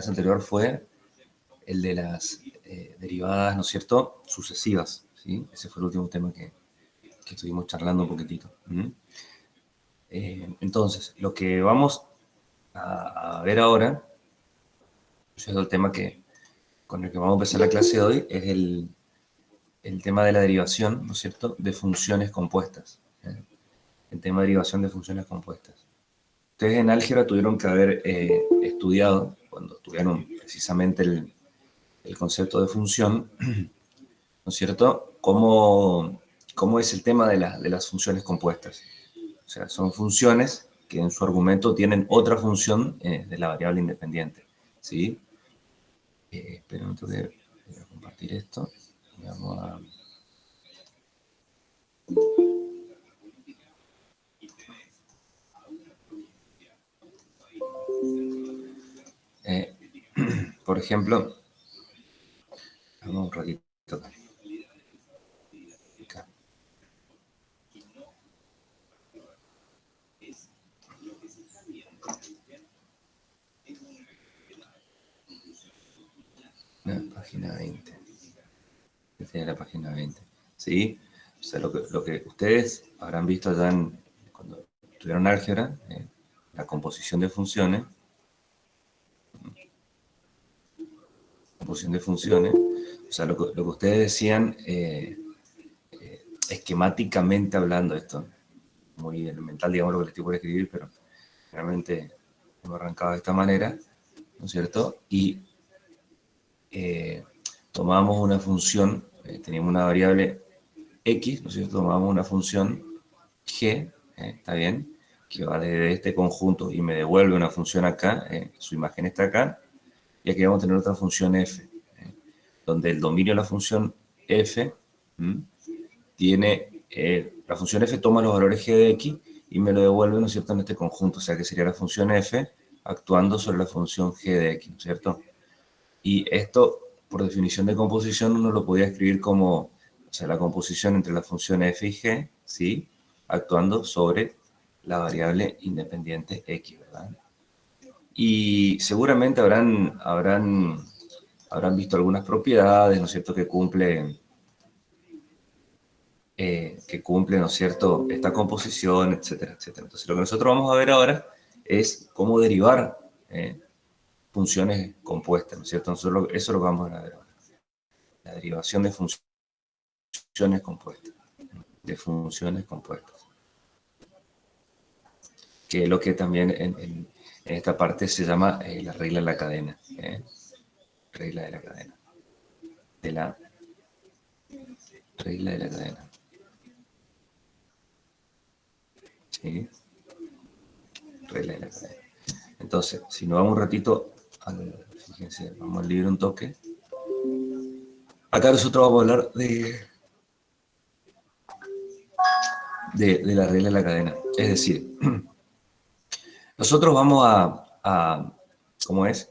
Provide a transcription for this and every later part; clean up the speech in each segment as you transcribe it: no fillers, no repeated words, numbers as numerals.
anterior fue el de las derivadas, ¿no es cierto?, sucesivas, ¿sí? Ese fue el último tema que estuvimos charlando un poquitito. Entonces, lo que vamos a ver ahora, es el tema con el que vamos a empezar la clase de hoy, es el tema de la derivación, ¿no es cierto?, de funciones compuestas. El tema de derivación de funciones compuestas. Ustedes en álgebra tuvieron que haber estudiado, cuando estudiaron precisamente el concepto de función, ¿no es cierto?, cómo es el tema de las funciones compuestas. O sea, son funciones que en su argumento tienen otra función de la variable independiente, ¿sí? Espera un momento que voy a compartir esto. Y vamos a... por ejemplo, vamos un ratito acá. La página 20. Esta es la página 20. ¿Sí? O sea, lo que ustedes habrán visto ya cuando estudiaron álgebra, la composición de funciones. Composición de funciones. O sea, lo que ustedes decían, esquemáticamente hablando, esto muy elemental, digamos, lo que les estoy por escribir, pero realmente hemos arrancado de esta manera, ¿no es cierto? Y tomamos una función, teníamos una variable x, ¿no es cierto? Tomamos una función g, ¿está bien? Que va desde este conjunto y me devuelve una función acá, su imagen está acá, y aquí vamos a tener otra función f, donde el dominio de la función f tiene, la función f toma los valores g de x y me lo devuelve, ¿no es cierto?, en este conjunto, o sea que sería la función f actuando sobre la función g de x, ¿no es cierto? Y esto, por definición de composición, uno lo podía escribir como, o sea, la composición entre la función f y g, ¿sí?, actuando sobre la variable independiente x, ¿verdad? Y seguramente habrán visto algunas propiedades, ¿no es cierto?, que cumplen, ¿no es cierto?, esta composición, etcétera, etcétera. Entonces, lo que nosotros vamos a ver ahora es cómo derivar funciones compuestas, ¿no es cierto? Nosotros eso es lo que vamos a ver ahora. La derivación de funciones compuestas. De funciones compuestas. Que es lo que también en esta parte se llama la regla de la cadena. Regla de la cadena. De la regla de la cadena. ¿Sí? Regla de la cadena. Entonces, si nos vamos un ratito, fíjense, vamos al libro un toque. Acá nosotros vamos a hablar de la regla de la cadena. Es decir, nosotros vamos ¿cómo es?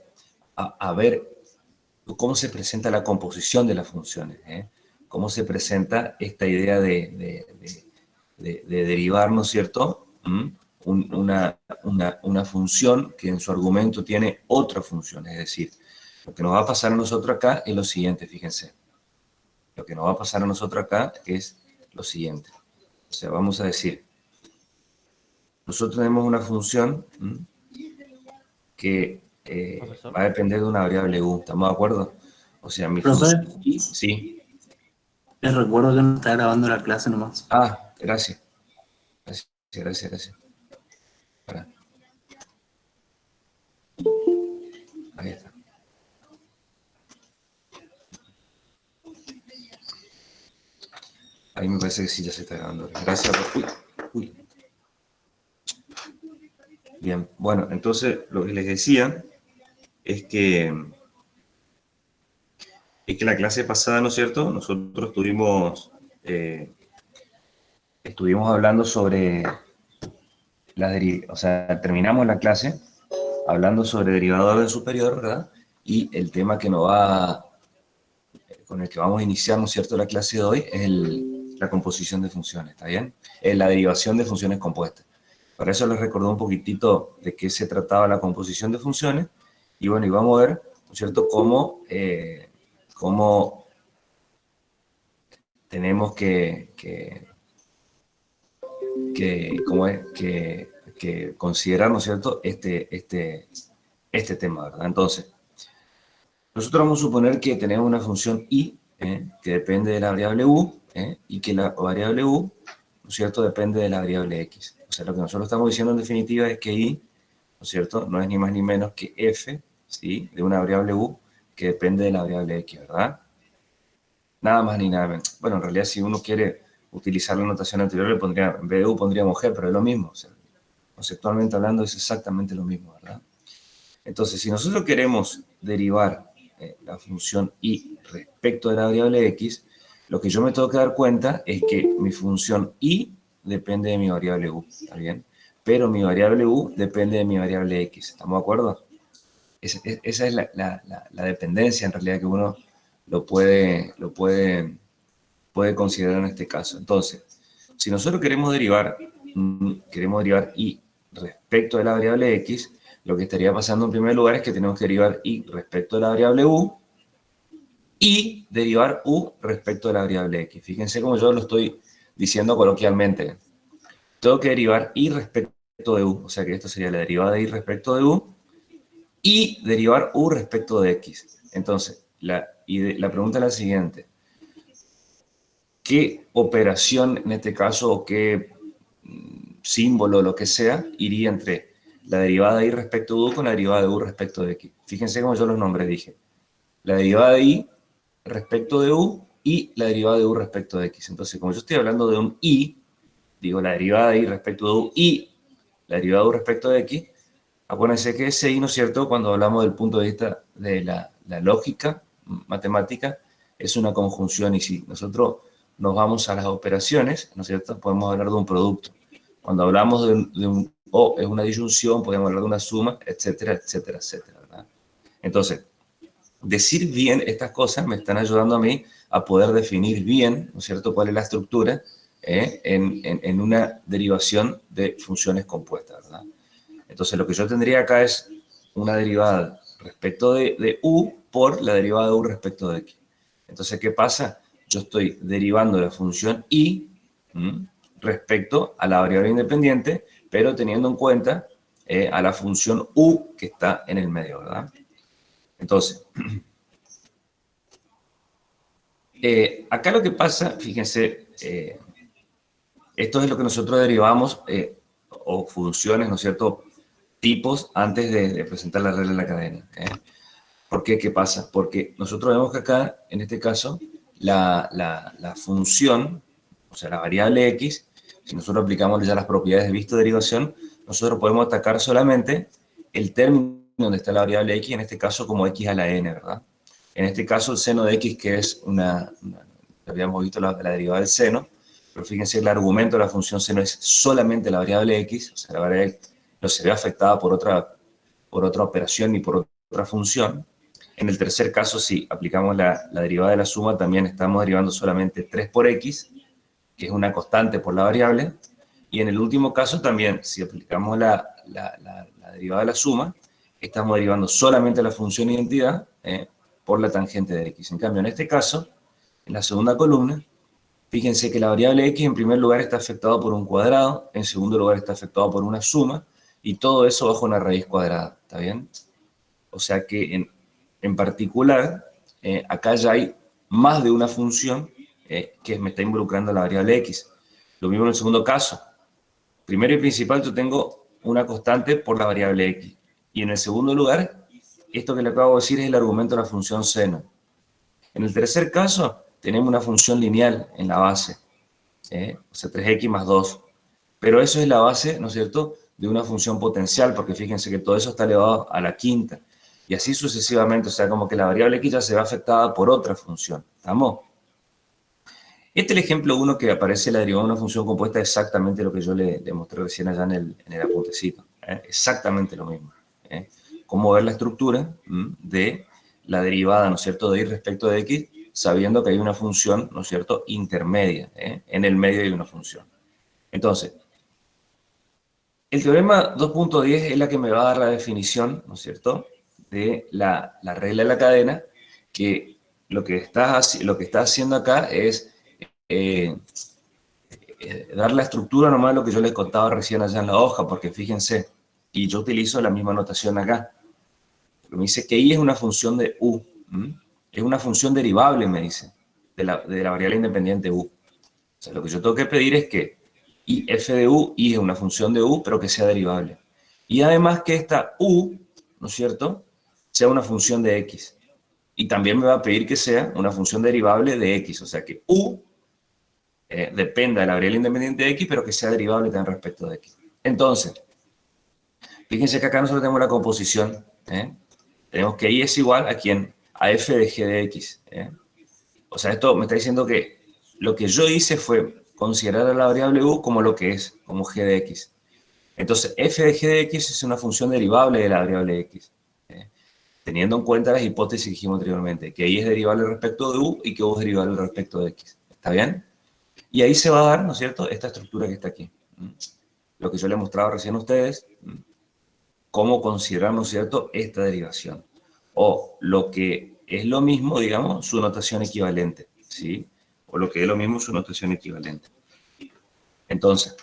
A ver cómo se presenta la composición de las funciones, cómo se presenta esta idea de derivar, ¿no es cierto?, una función que en su argumento tiene otra función. Es decir, lo que nos va a pasar a nosotros acá es lo siguiente, fíjense. Lo que nos va a pasar a nosotros acá es lo siguiente. O sea, vamos a decir, nosotros tenemos una función que va a depender de una variable u. ¿Estamos de acuerdo? O sea, mi Profesor, función y, sí. les recuerdo que no está grabando la clase nomás. Ah, gracias. Gracias. Pará. Ahí está. Ahí me parece que sí ya se está grabando. Gracias. Uy. Bien, bueno, entonces lo que les decía es que la clase pasada, ¿no es cierto?, nosotros estuvimos hablando sobre o sea, terminamos la clase hablando sobre derivado de orden superior, ¿verdad? Y el tema con el que vamos a iniciar, ¿no es cierto?, la clase de hoy es la composición de funciones, ¿está bien? Es la derivación de funciones compuestas. Para eso les recordé un poquitito de qué se trataba la composición de funciones Y bueno, y vamos a ver, ¿no es cierto?, cómo tenemos que considerar, ¿no es cierto?, este tema, ¿verdad? Entonces, nosotros vamos a suponer que tenemos una función y, que depende de la variable u, y que la variable u, ¿no es cierto?, depende de la variable x. O sea, lo que nosotros estamos diciendo en definitiva es que y, ¿no es cierto?, no es ni más ni menos que f, ¿sí?, de una variable u que depende de la variable x, ¿verdad? Nada más ni nada menos. Bueno, en realidad si uno quiere utilizar la notación anterior, le pondría, en vez de u pondríamos g, pero es lo mismo. O sea, conceptualmente hablando es exactamente lo mismo, ¿verdad? Entonces, si nosotros queremos derivar la función y respecto de la variable x, lo que yo me tengo que dar cuenta es que mi función y depende de mi variable u, ¿está bien? Pero mi variable u depende de mi variable x, ¿estamos de acuerdo? Esa es la dependencia en realidad que uno puede considerar en este caso. Entonces, si nosotros queremos derivar y respecto de la variable x, lo que estaría pasando en primer lugar es que tenemos que derivar y respecto de la variable u y derivar u respecto de la variable x. Fíjense cómo yo lo estoy diciendo coloquialmente. Tengo que derivar y respecto de u, o sea que esto sería la derivada de y respecto de u, y derivar u respecto de x. Entonces, la pregunta es la siguiente. ¿Qué operación en este caso o qué símbolo, lo que sea, iría entre la derivada de y respecto de u con la derivada de u respecto de x? Fíjense cómo yo los nombres dije. La derivada de y respecto de u y la derivada de u respecto de x. Entonces, como yo estoy hablando de un y, digo la derivada de y respecto de u y la derivada de u respecto de x, acuérdense que ese y, ¿no es cierto?, cuando hablamos del punto de vista de la lógica matemática, es una conjunción, y si nosotros nos vamos a las operaciones, ¿no es cierto?, podemos hablar de un producto. Cuando hablamos de un o, es una disyunción, podemos hablar de una suma, etcétera, etcétera, etcétera, ¿verdad? Entonces, decir bien estas cosas me están ayudando a mí a poder definir bien, ¿no es cierto?, cuál es la estructura en una derivación de funciones compuestas, ¿verdad? Entonces, lo que yo tendría acá es una derivada respecto de u por la derivada de u respecto de x. Entonces, ¿qué pasa? Yo estoy derivando la función y respecto a la variable independiente, pero teniendo en cuenta a la función u que está en el medio, ¿verdad? Entonces, acá lo que pasa, fíjense, esto es lo que nosotros derivamos, o funciones, ¿no es cierto?, tipos antes de presentar la regla en la cadena. ¿Por qué? ¿Qué pasa? Porque nosotros vemos que acá, en este caso, la función, o sea, la variable x, si nosotros aplicamos ya las propiedades de visto de derivación, nosotros podemos atacar solamente el término donde está la variable x, en este caso como x a la n, ¿verdad? En este caso, el seno de x, que es habíamos visto la derivada del seno, pero fíjense, el argumento de la función seno es solamente la variable x, o sea, la variable x no se ve afectada por otra operación ni por otra función. En el tercer caso, si aplicamos la derivada de la suma, también estamos derivando solamente 3 por x, que es una constante por la variable. Y en el último caso también, si aplicamos la derivada de la suma, estamos derivando solamente la función identidad por la tangente de x. En cambio, en este caso, en la segunda columna, fíjense que la variable x en primer lugar está afectada por un cuadrado, en segundo lugar está afectada por una suma, y todo eso bajo una raíz cuadrada, ¿está bien? O sea que en particular, acá ya hay más de una función que me está involucrando la variable x. Lo mismo en el segundo caso. Primero y principal, yo tengo una constante por la variable x. Y en el segundo lugar, esto que le acabo de decir es el argumento de la función seno. En el tercer caso, tenemos una función lineal en la base, o sea, 3x más 2. Pero eso es la base, ¿no es cierto?, de una función potencial, porque fíjense que todo eso está elevado a la quinta. Y así sucesivamente, o sea, como que la variable x ya se ve afectada por otra función. ¿Estamos? Este es el ejemplo 1 que aparece la derivada de una función compuesta, exactamente lo que yo le mostré recién allá en el apuntecito. Exactamente lo mismo. Cómo ver la estructura de la derivada, ¿no es cierto?, de y respecto de x, sabiendo que hay una función, ¿no es cierto?, intermedia. En el medio hay una función. Entonces, el teorema 2.10 es la que me va a dar la definición, ¿no es cierto?, de la regla de la cadena, que lo que está haciendo acá es dar la estructura nomás de lo que yo les contaba recién allá en la hoja, porque fíjense, y yo utilizo la misma notación acá. Me dice que I es una función de U. Es una función derivable, me dice, de la variable independiente U. O sea, lo que yo tengo que pedir es que I, f de U, I es una función de U, pero que sea derivable. Y además que esta U, ¿no es cierto?, sea una función de X. Y también me va a pedir que sea una función derivable de X. O sea, que U dependa de la variable independiente de X, pero que sea derivable también respecto de X. Entonces, fíjense que acá nosotros tenemos la composición. Tenemos que I es igual a quién? A f de g de x. O sea, esto me está diciendo que lo que yo hice fue considerar a la variable u como lo que es, como g de x. Entonces, f de g de x es una función derivable de la variable x. Teniendo en cuenta las hipótesis que dijimos anteriormente, que I es derivable respecto de u y que u es derivable respecto de x. ¿Está bien? Y ahí se va a dar, ¿no es cierto?, esta estructura que está aquí. Lo que yo les he mostrado recién a ustedes, cómo considerar, ¿no es cierto?, esta derivación. O lo que es lo mismo, digamos, su notación equivalente, ¿sí? O lo que es lo mismo, su notación equivalente. Entonces,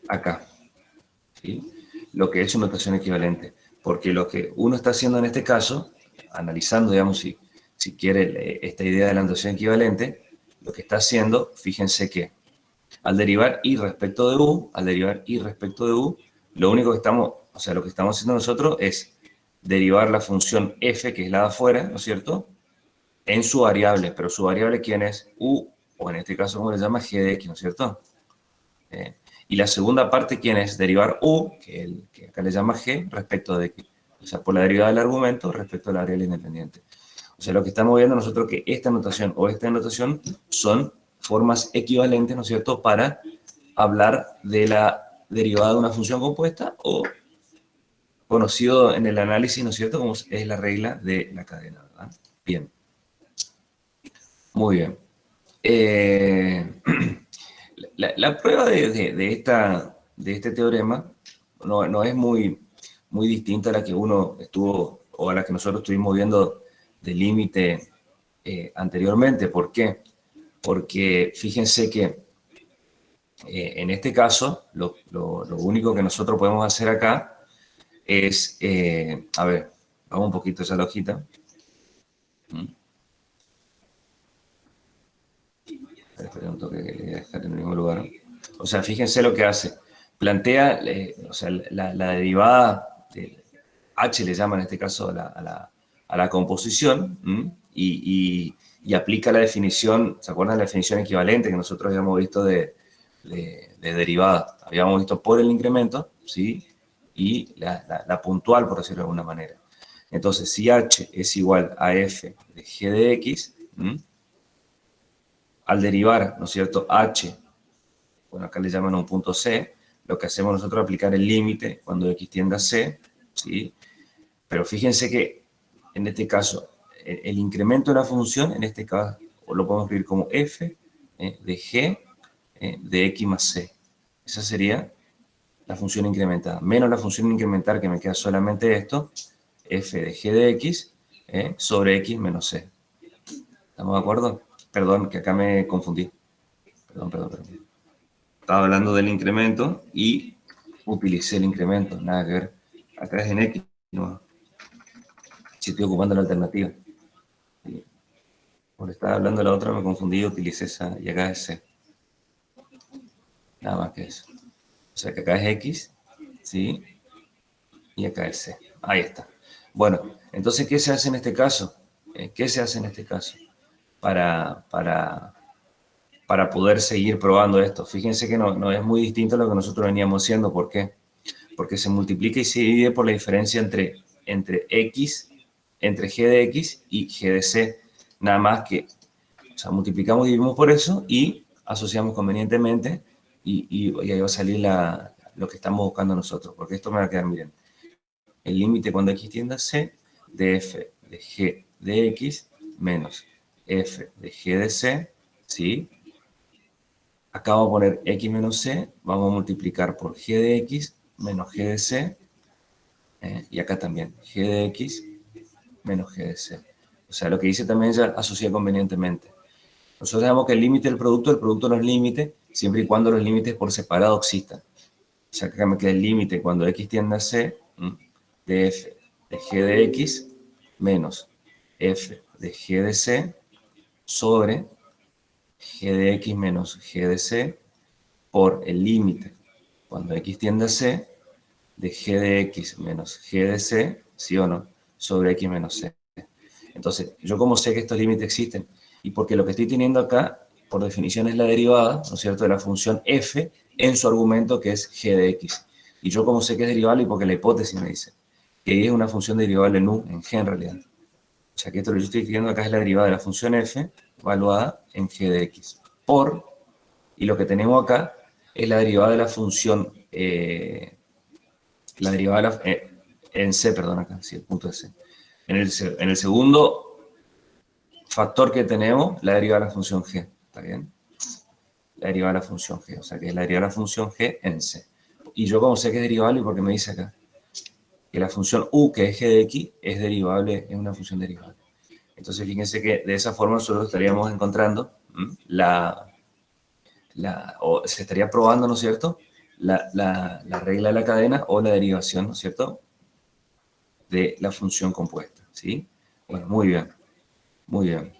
acá, ¿sí? Lo que es su notación equivalente. Porque lo que uno está haciendo en este caso, analizando, digamos, si quiere esta idea de la notación equivalente, lo que está haciendo, fíjense que al derivar I respecto de U, lo único que estamos, o sea, lo que estamos haciendo nosotros es derivar la función f, que es la de afuera, ¿no es cierto?, en su variable, pero su variable, ¿quién es? U, o en este caso, ¿cómo le llama? G de x, ¿no es cierto? Y la segunda parte, ¿quién es? Derivar U, que acá le llama G, respecto de x. O sea, por la derivada del argumento respecto a la variable independiente. O sea, lo que estamos viendo nosotros es que esta notación o esta notación son formas equivalentes, ¿no es cierto?, para hablar de la derivada de una función compuesta o conocido en el análisis, ¿no es cierto?, como es la regla de la cadena, ¿verdad? Bien. Muy bien. La prueba de este teorema no es muy distinta a la que uno estuvo, o a la que nosotros estuvimos viendo de límite anteriormente. ¿Por qué? Porque fíjense que en este caso, lo único que nosotros podemos hacer acá es, a ver, vamos un poquito esa hojita. Espera un toque que le voy a dejar en el mismo lugar. O sea, fíjense lo que hace. Plantea, o sea, la derivada de H le llama en este caso a la composición y aplica la definición, ¿se acuerdan de la definición equivalente que nosotros habíamos visto de derivada? Habíamos visto por el incremento, ¿sí? Y la puntual, por decirlo de alguna manera. Entonces, si H es igual a F de G de X, al derivar, ¿no es cierto?, H, bueno, acá le llaman a un punto C, lo que hacemos nosotros es aplicar el límite cuando X tiende a C, ¿sí? Pero fíjense que, en este caso, el incremento de la función, en este caso, lo podemos escribir como F de G de X más C. Esa sería la función incrementada. Menos la función incrementar, que me queda solamente esto, F de G de X sobre X menos C. ¿Estamos de acuerdo? Perdón, que acá me confundí. Perdón. Estaba hablando del incremento y utilicé el incremento. Nada que ver. Acá es en X. No. Si estoy ocupando la alternativa. Por estar hablando de la otra me confundí y utilicé esa. Y acá es C. Nada más que eso. O sea que acá es X. ¿Sí? Y acá es C. Ahí está. Bueno, entonces, ¿qué se hace en este caso? ¿Qué se hace en este caso? Para poder seguir probando esto. Fíjense que no es muy distinto a lo que nosotros veníamos haciendo. ¿Por qué? Porque se multiplica y se divide por la diferencia entre X, entre G de X y G de C. Nada más que, o sea, multiplicamos y dividimos por eso y asociamos convenientemente y ahí va a salir lo que estamos buscando nosotros. Porque esto me va a quedar, miren, el límite cuando X tiende a C de F de G de X menos f de g de c, ¿sí? Acá vamos a poner x menos c, vamos a multiplicar por g de x menos g de c, y acá también g de x menos g de c. O sea, lo que dice también ya asocia convenientemente. Nosotros sabemos que el límite del producto no es límite, siempre y cuando los límites por separado existan. O sea, que acá me queda el límite cuando x tiende a c, de f de g de x menos f de g de c sobre g de x menos g de c por el límite cuando x tiende a c de g de x menos g de c, ¿sí o no? Sobre x menos c. Entonces, yo como sé que estos límites existen, y porque lo que estoy teniendo acá, por definición, es la derivada, ¿no es cierto?, de la función f en su argumento que es g de x. Y yo como sé que es derivable, y porque la hipótesis me dice que y es una función derivable en u, en g en realidad. O sea que esto lo que yo estoy escribiendo acá es la derivada de la función f evaluada en g de x. Por, y lo que tenemos acá es la derivada de la función, la derivada de la, en c, perdón, acá, sí, el punto de c. En el segundo factor que tenemos, la derivada de la función g, ¿está bien? La derivada de la función g, o sea que es la derivada de la función g en c. Y yo como sé que es derivable, porque me dice acá que la función u, que es g de x, es derivable, es una función derivable. Entonces fíjense que de esa forma nosotros estaríamos encontrando o se estaría probando, ¿no es cierto?, la regla de la cadena o la derivación, ¿no es cierto?, de la función compuesta, ¿sí? Bueno, muy bien, muy bien.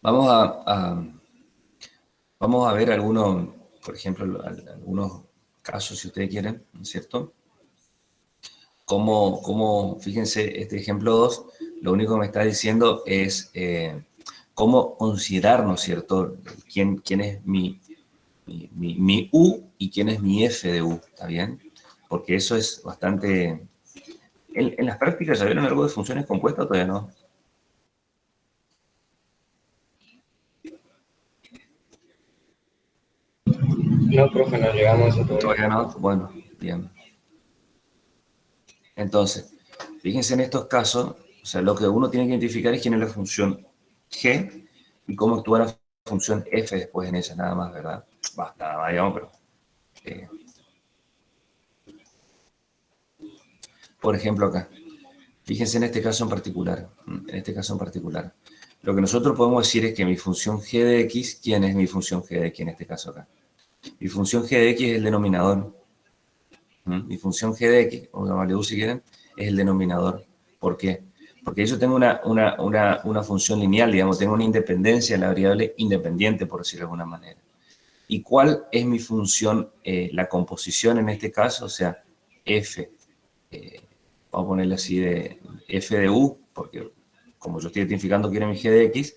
Vamos vamos a ver algunos, por ejemplo, algunos casos, si ustedes quieren, ¿no es cierto? Fíjense, este ejemplo 2, lo único que me está diciendo es cómo considerar, ¿no es cierto?, quién es mi U y quién es mi F de U, ¿está bien? Porque eso es bastante... En las prácticas, ¿ya vieron algo de funciones compuestas o todavía no? No, profe, no llegamos a eso todavía. Todavía no, bueno, bien. Entonces, fíjense en estos casos, o sea, lo que uno tiene que identificar es quién es la función G y cómo actúa la función F después en ella, nada más, ¿verdad? Basta, nada más, digamos, pero... por ejemplo, acá. Fíjense en este caso en particular. Lo que nosotros podemos decir es que mi función g de x, ¿quién es mi función g de x en este caso acá? Mi función g de x es el denominador. Mi función g de x, o llamarle u si quieren, es el denominador. ¿Por qué? Porque yo tengo una función lineal, digamos, tengo una independencia en la variable independiente, por decirlo de alguna manera. ¿Y cuál es mi función, la composición en este caso? O sea, f, vamos a ponerle así de f de u, porque como yo estoy identificando quién es mi g de x,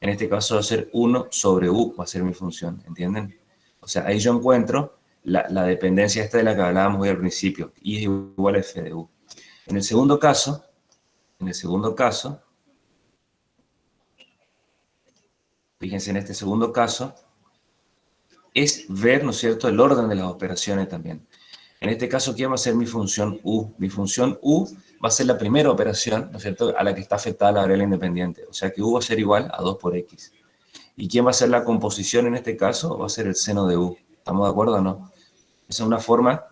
en este caso va a ser 1 sobre u, va a ser mi función, ¿entienden? O sea, ahí yo encuentro la dependencia esta de la que hablábamos hoy al principio, y es igual a f de u. En el segundo caso, fíjense en este segundo caso, es ver, ¿no es cierto?, el orden de las operaciones también. En este caso, ¿quién va a ser mi función u? Mi función u va a ser la primera operación, ¿no es cierto?, a la que está afectada la variable independiente. O sea que u va a ser igual a 2 por x. ¿Y quién va a ser la composición en este caso? Va a ser el seno de u. ¿Estamos de acuerdo o no? Esa es una forma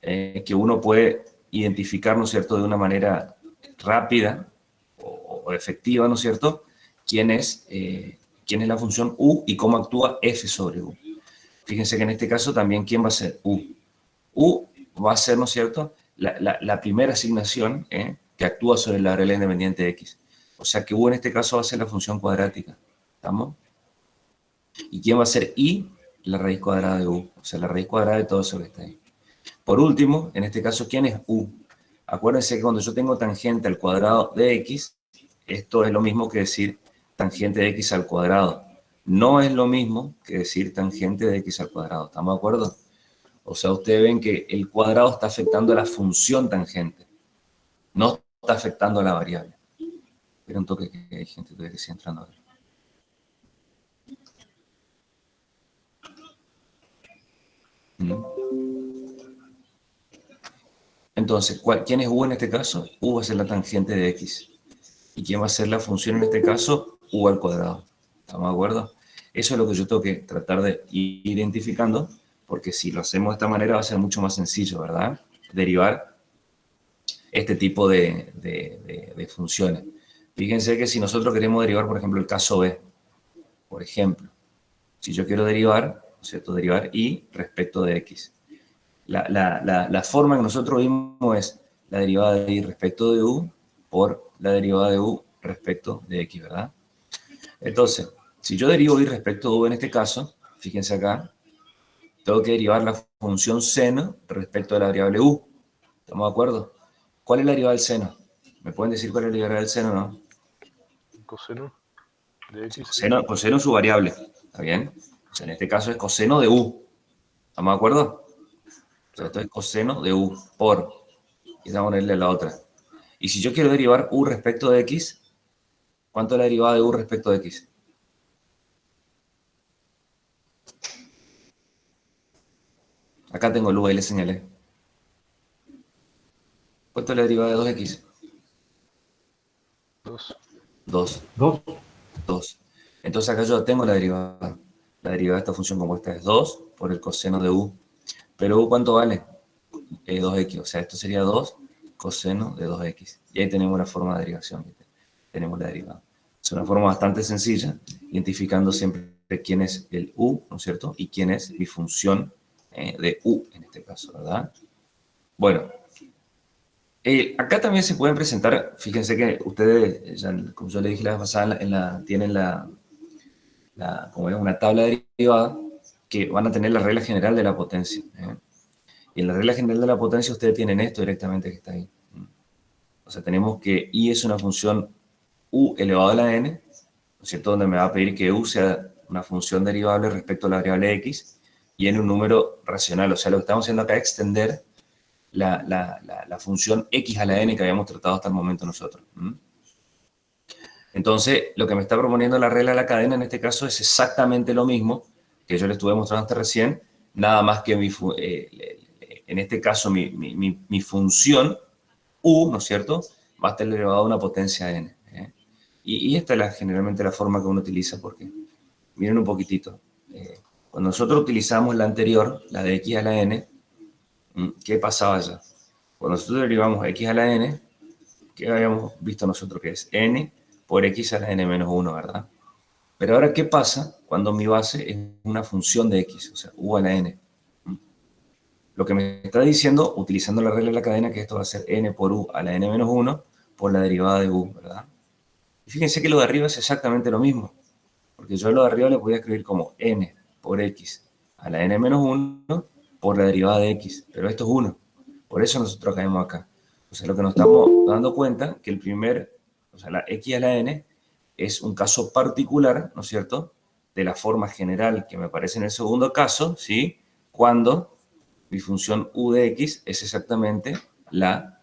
que uno puede identificar, ¿no es cierto?, de una manera rápida o efectiva, ¿no es cierto?, quién es la función u y cómo actúa f sobre u. Fíjense que en este caso también, ¿quién va a ser u? U va a ser, ¿no es cierto?, la primera asignación que actúa sobre la variable independiente de x. O sea que u en este caso va a ser la función cuadrática. ¿Estamos? ¿Y quién va a ser i? La raíz cuadrada de u. O sea, la raíz cuadrada de todo eso que está ahí. Por último, en este caso, ¿quién es u? Acuérdense que cuando yo tengo tangente al cuadrado de x, esto es lo mismo que decir tangente de x al cuadrado. No es lo mismo que decir tangente de x al cuadrado. ¿Estamos de acuerdo? O sea, ustedes ven que el cuadrado está afectando a la función tangente, no está afectando a la variable. Espera un toque que hay gente que sigue entrando a ver. Entonces, ¿quién es u en este caso? U va a ser la tangente de x. ¿Y quién va a ser la función en este caso? U al cuadrado. ¿Estamos de acuerdo? Eso es lo que yo tengo que tratar de ir identificando, porque si lo hacemos de esta manera va a ser mucho más sencillo, ¿verdad? Derivar este tipo de funciones. Fíjense que si nosotros queremos derivar, por ejemplo, el caso B, por ejemplo, si yo quiero derivar, ¿no es cierto? Derivar y respecto de x. La forma que nosotros vimos es la derivada de y respecto de u por la derivada de u respecto de x, ¿verdad? Entonces, si yo derivo y respecto de u en este caso, fíjense acá, tengo que derivar la función seno respecto de la variable u. ¿Estamos de acuerdo? ¿Cuál es la derivada del seno? ¿Me pueden decir cuál es la derivada del seno o no? Coseno de x. Coseno es su variable, ¿está bien? O sea, en este caso es coseno de u. ¿Estamos de acuerdo? O sea, esto es coseno de u por, y vamos a ponerle la otra. Y si yo quiero derivar u respecto de x, ¿cuánto es la derivada de u respecto de x? Acá tengo el u, ahí le señalé. ¿Cuánto es la derivada de 2x? 2. 2. 2. 2. Entonces acá yo tengo la derivada. La derivada de esta función compuesta es 2 por el coseno de u. Pero u, ¿cuánto vale? 2x. O sea, esto sería 2 coseno de 2x. Y ahí tenemos la forma de derivación. Tenemos la derivada. Es una forma bastante sencilla, identificando siempre quién es el u, ¿no es cierto? Y quién es mi función de u, en este caso, ¿verdad? Bueno, acá también se pueden presentar, fíjense que ustedes, ya, como yo les dije la vez pasada, tienen como es una tabla derivada que van a tener la regla general de la potencia. Y en la regla general de la potencia ustedes tienen esto directamente que está ahí. O sea, tenemos que i es una función u elevado a la n, ¿no es cierto? Donde me va a pedir que u sea una función derivable respecto a la variable x y n un número racional. O sea, lo que estamos haciendo acá es extender la función x a la n que habíamos tratado hasta el momento nosotros. Entonces, lo que me está proponiendo la regla de la cadena en este caso es exactamente lo mismo que yo le estuve mostrando hasta recién, nada más que en este caso mi función u, ¿no es cierto?, va a estar elevado a una potencia n. Y esta es generalmente la forma que uno utiliza porque, miren un poquitito, cuando nosotros utilizamos la anterior, la de x a la n, ¿qué pasaba allá? Cuando nosotros derivamos x a la n, ¿qué habíamos visto nosotros que es? N por x a la n menos 1, ¿verdad? Pero ahora, ¿qué pasa cuando mi base es una función de x, o sea, u a la n? Lo que me está diciendo, utilizando la regla de la cadena, que esto va a ser n por u a la n menos 1 por la derivada de u, ¿verdad? Y fíjense que lo de arriba es exactamente lo mismo, porque yo lo de arriba le podía escribir como n por x a la n menos 1 por la derivada de x, pero esto es 1. Por eso nosotros caemos acá. O sea, lo que nos estamos dando cuenta que o sea, la x a la n es un caso particular, ¿no es cierto?, de la forma general que me aparece en el segundo caso, ¿sí? Cuando mi función u de x es exactamente la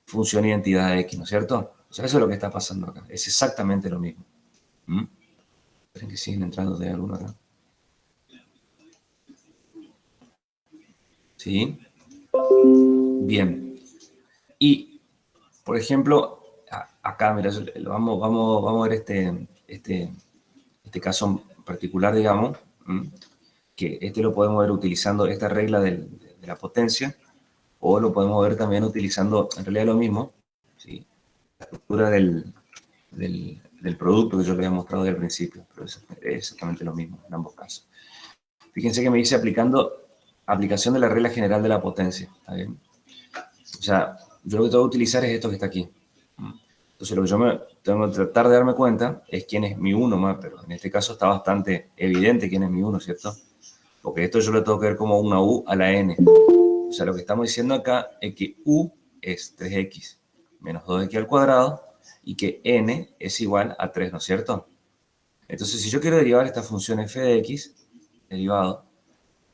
función identidad de x, ¿no es cierto? O sea, eso es lo que está pasando acá. Es exactamente lo mismo. Esperen que siguen entrando de alguno acá. ¿Sí? Bien. Y, por ejemplo, acá, mira, vamos a ver este caso particular, digamos, que lo podemos ver utilizando esta regla de la potencia, o lo podemos ver también utilizando, en realidad lo mismo, ¿sí?, la estructura del producto que yo les había mostrado desde el principio, pero es exactamente lo mismo en ambos casos. Fíjense que me dice aplicación de la regla general de la potencia, ¿está bien? O sea, yo lo que tengo que utilizar es esto que está aquí. Entonces, lo que yo tengo que tratar de darme cuenta es quién es mi 1 más, pero en este caso está bastante evidente quién es mi 1, ¿cierto? Porque esto yo lo tengo que ver como una u a la n. O sea, lo que estamos diciendo acá es que u es 3x menos 2x al cuadrado y que n es igual a 3, ¿no es cierto? Entonces, si yo quiero derivar esta función f de x, derivado,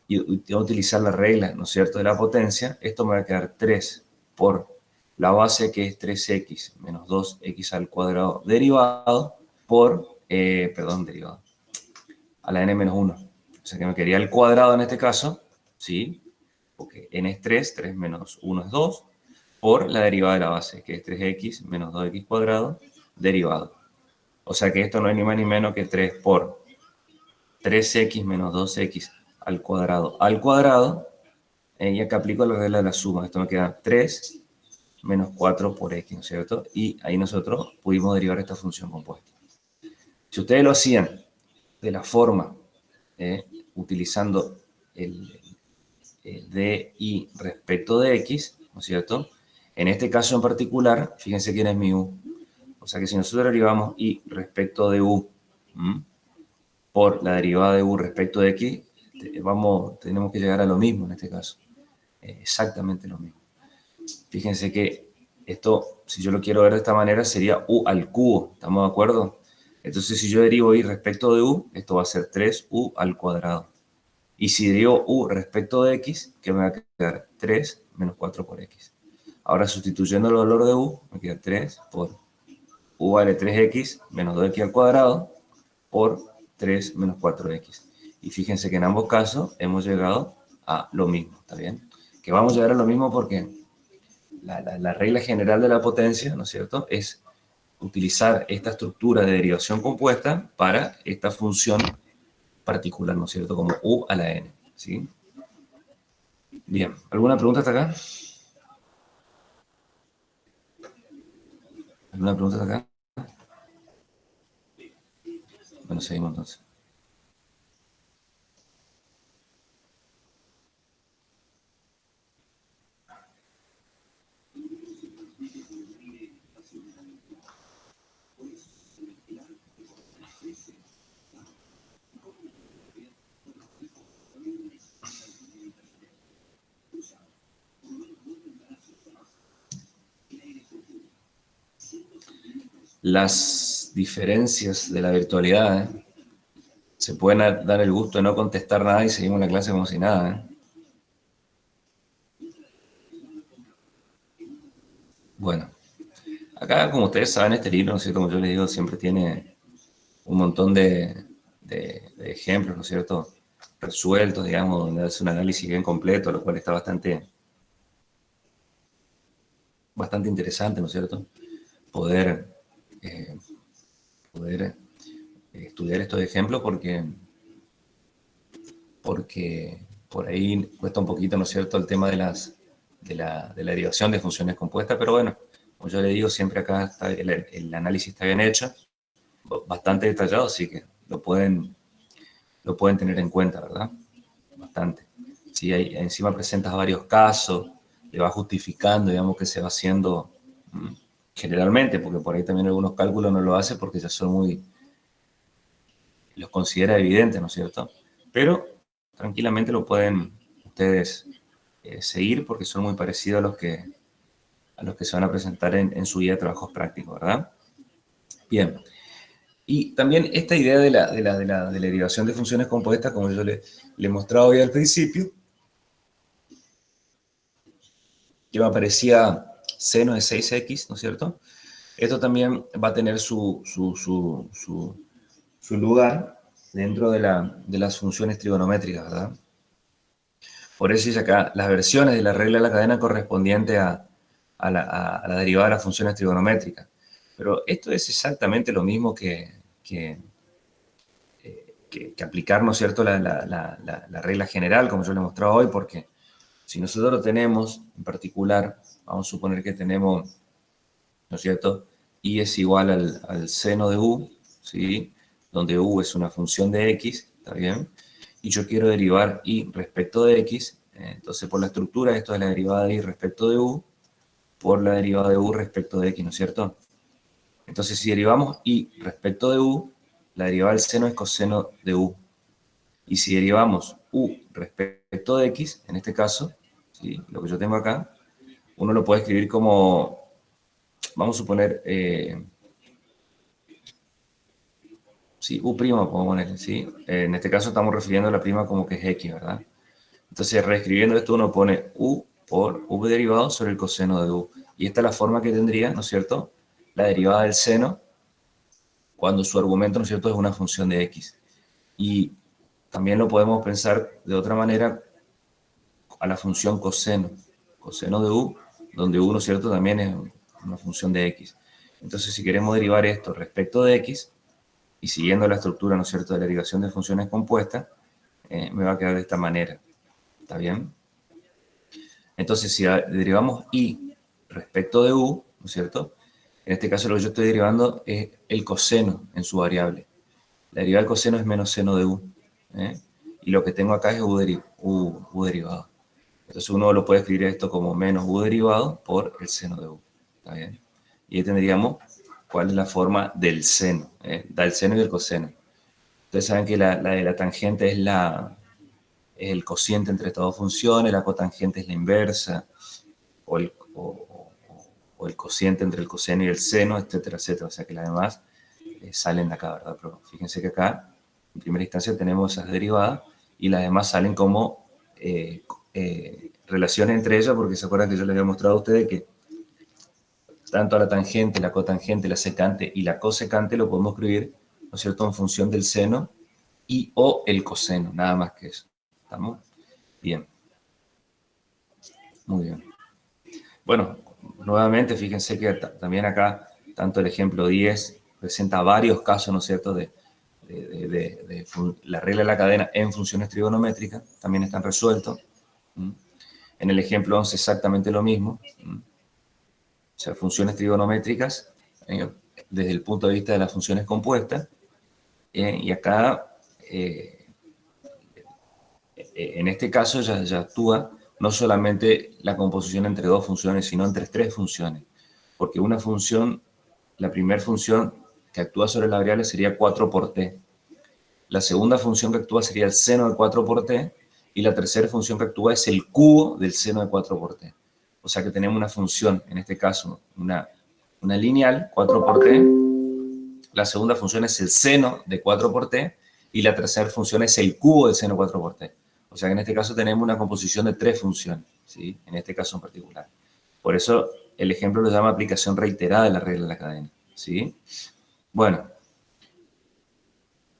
y tengo que utilizar la regla, ¿no es cierto?, de la potencia, esto me va a quedar 3 por la base que es 3x menos 2x al cuadrado derivado por, derivado, a la n menos 1. O sea que me quedaría el cuadrado en este caso, ¿sí? Porque n es 3, 3 menos 1 es 2, por la derivada de la base, que es 3x menos 2x cuadrado, derivado. O sea que esto no es ni más ni menos que 3 por 3x menos 2x al cuadrado, y acá aplico la regla de la suma. Esto me queda 3 menos 4 por x, ¿no es cierto? Y ahí nosotros pudimos derivar esta función compuesta. Si ustedes lo hacían de la forma, utilizando el di respecto de x, ¿no es cierto? En este caso en particular, fíjense quién es mi u. O sea que si nosotros derivamos y respecto de u por la derivada de u respecto de x, tenemos que llegar a lo mismo en este caso. Exactamente lo mismo. Fíjense que esto, si yo lo quiero ver de esta manera, sería u al cubo. ¿Estamos de acuerdo? Entonces, si yo derivo y respecto de u, esto va a ser 3u al cuadrado. Y si derivo u respecto de x, que me va a quedar 3 menos 4 por x. Ahora, sustituyendo el valor de u, me queda 3 por u vale 3x menos 2x al cuadrado por 3 menos 4x. Y fíjense que en ambos casos hemos llegado a lo mismo, ¿está bien? Que vamos a llegar a lo mismo porque la regla general de la potencia, ¿no es cierto?, es utilizar esta estructura de derivación compuesta para esta función particular, ¿no es cierto?, como u a la n, ¿sí? Bien, ¿alguna pregunta hasta acá? ¿Alguna pregunta hasta acá? Bueno, seguimos entonces. Las diferencias de la virtualidad, se pueden dar el gusto de no contestar nada y seguimos la clase como si nada. Bueno, acá, como ustedes saben, este libro, ¿no es cierto?, como yo les digo, siempre tiene un montón de ejemplos, ¿no es cierto?, resueltos, digamos, donde hace un análisis bien completo, lo cual está bastante interesante, ¿no es cierto?, poder estudiar estos ejemplos porque por ahí cuesta un poquito, ¿no es cierto?, el tema de la derivación de funciones compuestas, pero bueno, como yo le digo, siempre acá está el análisis está bien hecho, bastante detallado, así que lo pueden tener en cuenta, ¿verdad? Bastante. Si ahí encima presentas varios casos, le vas justificando, digamos, que se va haciendo generalmente, porque por ahí también algunos cálculos no lo hace porque ya son los considera evidentes, ¿no es cierto? Pero tranquilamente lo pueden ustedes seguir porque son muy parecidos a los que se van a presentar en su guía de trabajos prácticos, ¿verdad? Bien. Y también esta idea de la derivación de funciones compuestas, como yo le he mostrado hoy al principio, que me aparecía seno de 6x, ¿no es cierto? Esto también va a tener su lugar dentro de las funciones trigonométricas, ¿verdad? Por eso dice acá, las versiones de la regla de la cadena correspondiente a la derivada de las funciones trigonométricas. Pero esto es exactamente lo mismo que aplicar, ¿no es cierto?, la regla general, como yo le he mostrado hoy, porque si nosotros lo tenemos, en particular, vamos a suponer que tenemos, ¿no es cierto?, y es igual al seno de u, ¿sí?, donde u es una función de x, ¿está bien?, y yo quiero derivar y respecto de x, entonces por la estructura esto es la derivada de y respecto de u, por la derivada de u respecto de x, ¿no es cierto? Entonces si derivamos y respecto de u, la derivada del seno es coseno de u. Y si derivamos u respecto de x, en este caso, ¿sí?, lo que yo tengo acá, uno lo puede escribir como, vamos a suponer, sí, u' podemos poner, ¿sí? En este caso estamos refiriendo a la prima como que es x, ¿verdad? Entonces, reescribiendo esto, uno pone u por v derivado sobre el coseno de u. Y esta es la forma que tendría, ¿no es cierto?, la derivada del seno cuando su argumento, ¿no es cierto?, es una función de x. Y también lo podemos pensar de otra manera a la función coseno. Coseno de u donde u, ¿no es cierto?, también es una función de x. Entonces, si queremos derivar esto respecto de x, y siguiendo la estructura, ¿no es cierto?, de la derivación de funciones compuestas, me va a quedar de esta manera. ¿Está bien? Entonces, si derivamos y respecto de u, ¿no es cierto?, en este caso lo que yo estoy derivando es el coseno en su variable. La derivada del coseno es menos seno de u. ¿Eh? Y lo que tengo acá es u derivado. Entonces uno lo puede escribir esto como menos u derivado por el seno de u. ¿Está bien? Y ahí tendríamos cuál es la forma del seno. Da el seno y el coseno. Ustedes saben que la de la tangente es el cociente entre estas dos funciones, la cotangente es la inversa, o el cociente entre el coseno y el seno, etcétera, etcétera. O sea que las demás salen de acá, ¿verdad? Pero fíjense que acá, en primera instancia, tenemos esas derivadas y las demás salen como relaciones entre ellas, porque se acuerdan que yo les había mostrado a ustedes que tanto a la tangente, la cotangente, la secante y la cosecante lo podemos escribir, ¿no es cierto?, en función del seno y o el coseno, nada más que eso. ¿Estamos? Bien. Muy bien. Bueno, nuevamente, fíjense que también acá, tanto el ejemplo 10 presenta varios casos, ¿no es cierto?, de la regla de la cadena en funciones trigonométricas, también están resueltos. En el ejemplo 11 exactamente lo mismo. O sea, funciones trigonométricas desde el punto de vista de las funciones compuestas. Y acá, en este caso, ya actúa no solamente la composición entre dos funciones, sino entre tres funciones. Porque una función, la primera función que actúa sobre la variable sería 4 por t. La segunda función que actúa sería el seno de 4 por t. Y la tercera función que actúa es el cubo del seno de 4 por t. O sea que tenemos una función, en este caso, una lineal, 4 por t. La segunda función es el seno de 4 por t. Y la tercera función es el cubo del seno de 4 por t. O sea que en este caso tenemos una composición de tres funciones, ¿sí? En este caso en particular. Por eso el ejemplo lo llama aplicación reiterada de la regla de la cadena, ¿sí? Bueno.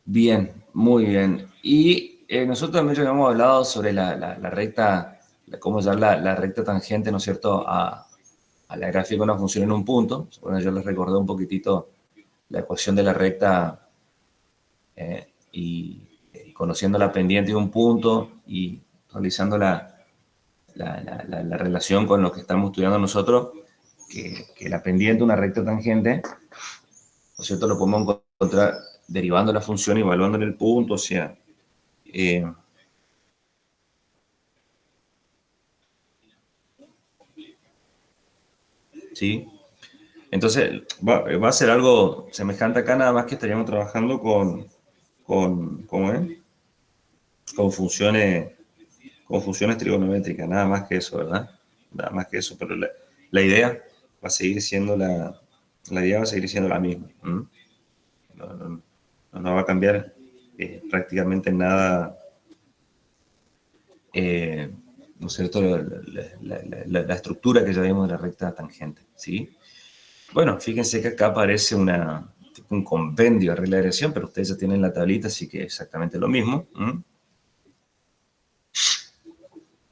Bien, muy bien. Y nosotros también ya habíamos hablado sobre la recta, cómo llevar la recta tangente, ¿no es cierto?, a la gráfica de una función en un punto. Bueno, yo les recordé un poquitito la ecuación de la recta y conociendo la pendiente de un punto y realizando la relación con lo que estamos estudiando nosotros, que la pendiente, una recta tangente, ¿no es cierto?, lo podemos encontrar derivando la función y evaluando en el punto, o sea, ¿sí? Entonces, va a ser algo semejante acá, nada más que estaríamos trabajando ¿cómo es? Con funciones trigonométricas, nada más que eso, ¿verdad? Nada más que eso, pero la idea va a seguir siendo la idea va a seguir siendo la misma. No va a cambiar prácticamente nada, ¿no es cierto?, la estructura que ya vimos de la recta tangente, ¿sí? Bueno, fíjense que acá aparece un compendio de regla de dirección, pero ustedes ya tienen la tablita, así que es exactamente lo mismo.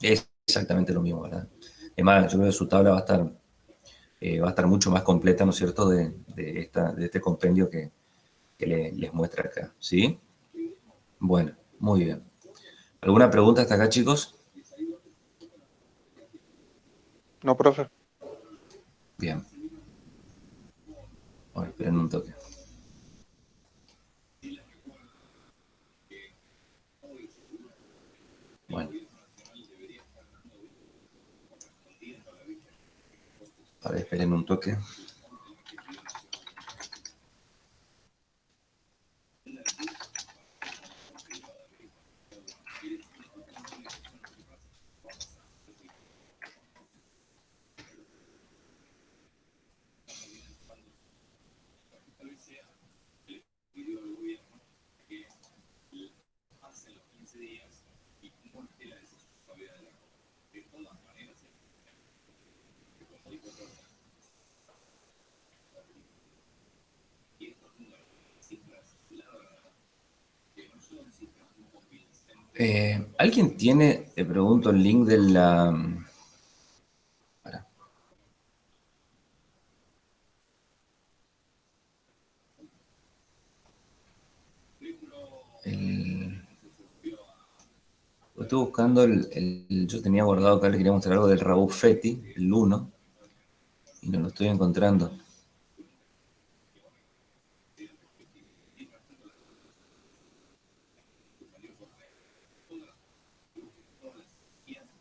Es exactamente lo mismo, ¿verdad? Es más, yo creo que su tabla va a estar mucho más completa, ¿no es cierto?, de este compendio que les muestra acá, ¿sí? Bueno, muy bien. ¿Alguna pregunta hasta acá, chicos? No, profe. Bien. Bueno, esperen un toque. Bueno. Ahora esperen un toque. ¿Alguien tiene, te pregunto, el link de la... Estoy buscando yo tenía guardado acá, le quería mostrar algo del Raouf Feti, el 1, y no lo estoy encontrando.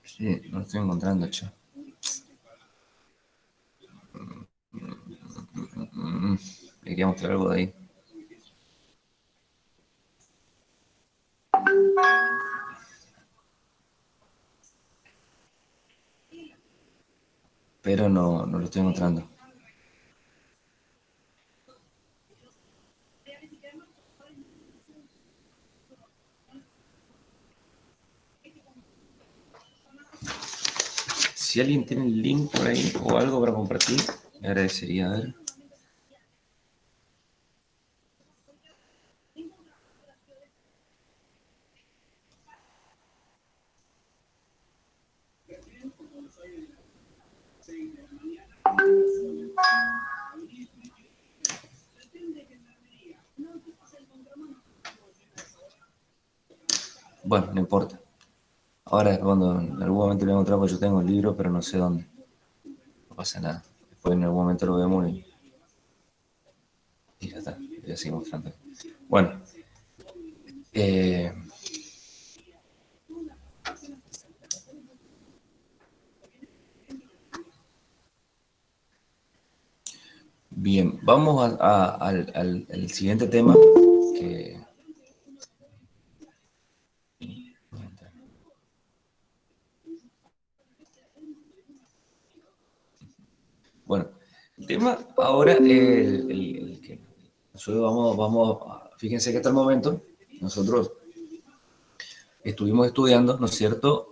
Sí, no lo estoy encontrando, che. Le quería mostrar algo de ahí. Pero no lo estoy encontrando. Si alguien tiene el link por ahí o algo para compartir, me agradecería. A ver. Bueno, no importa. Ahora es cuando en algún momento lo voy a encontrar, porque yo tengo el libro, pero no sé dónde. No pasa nada. Después en algún momento lo vemos y ya está. Ya seguimos mostrando. Bueno. Bien, vamos al siguiente tema que... Bueno, el tema ahora, el que nosotros fíjense que hasta el momento nosotros estuvimos estudiando, ¿no es cierto?,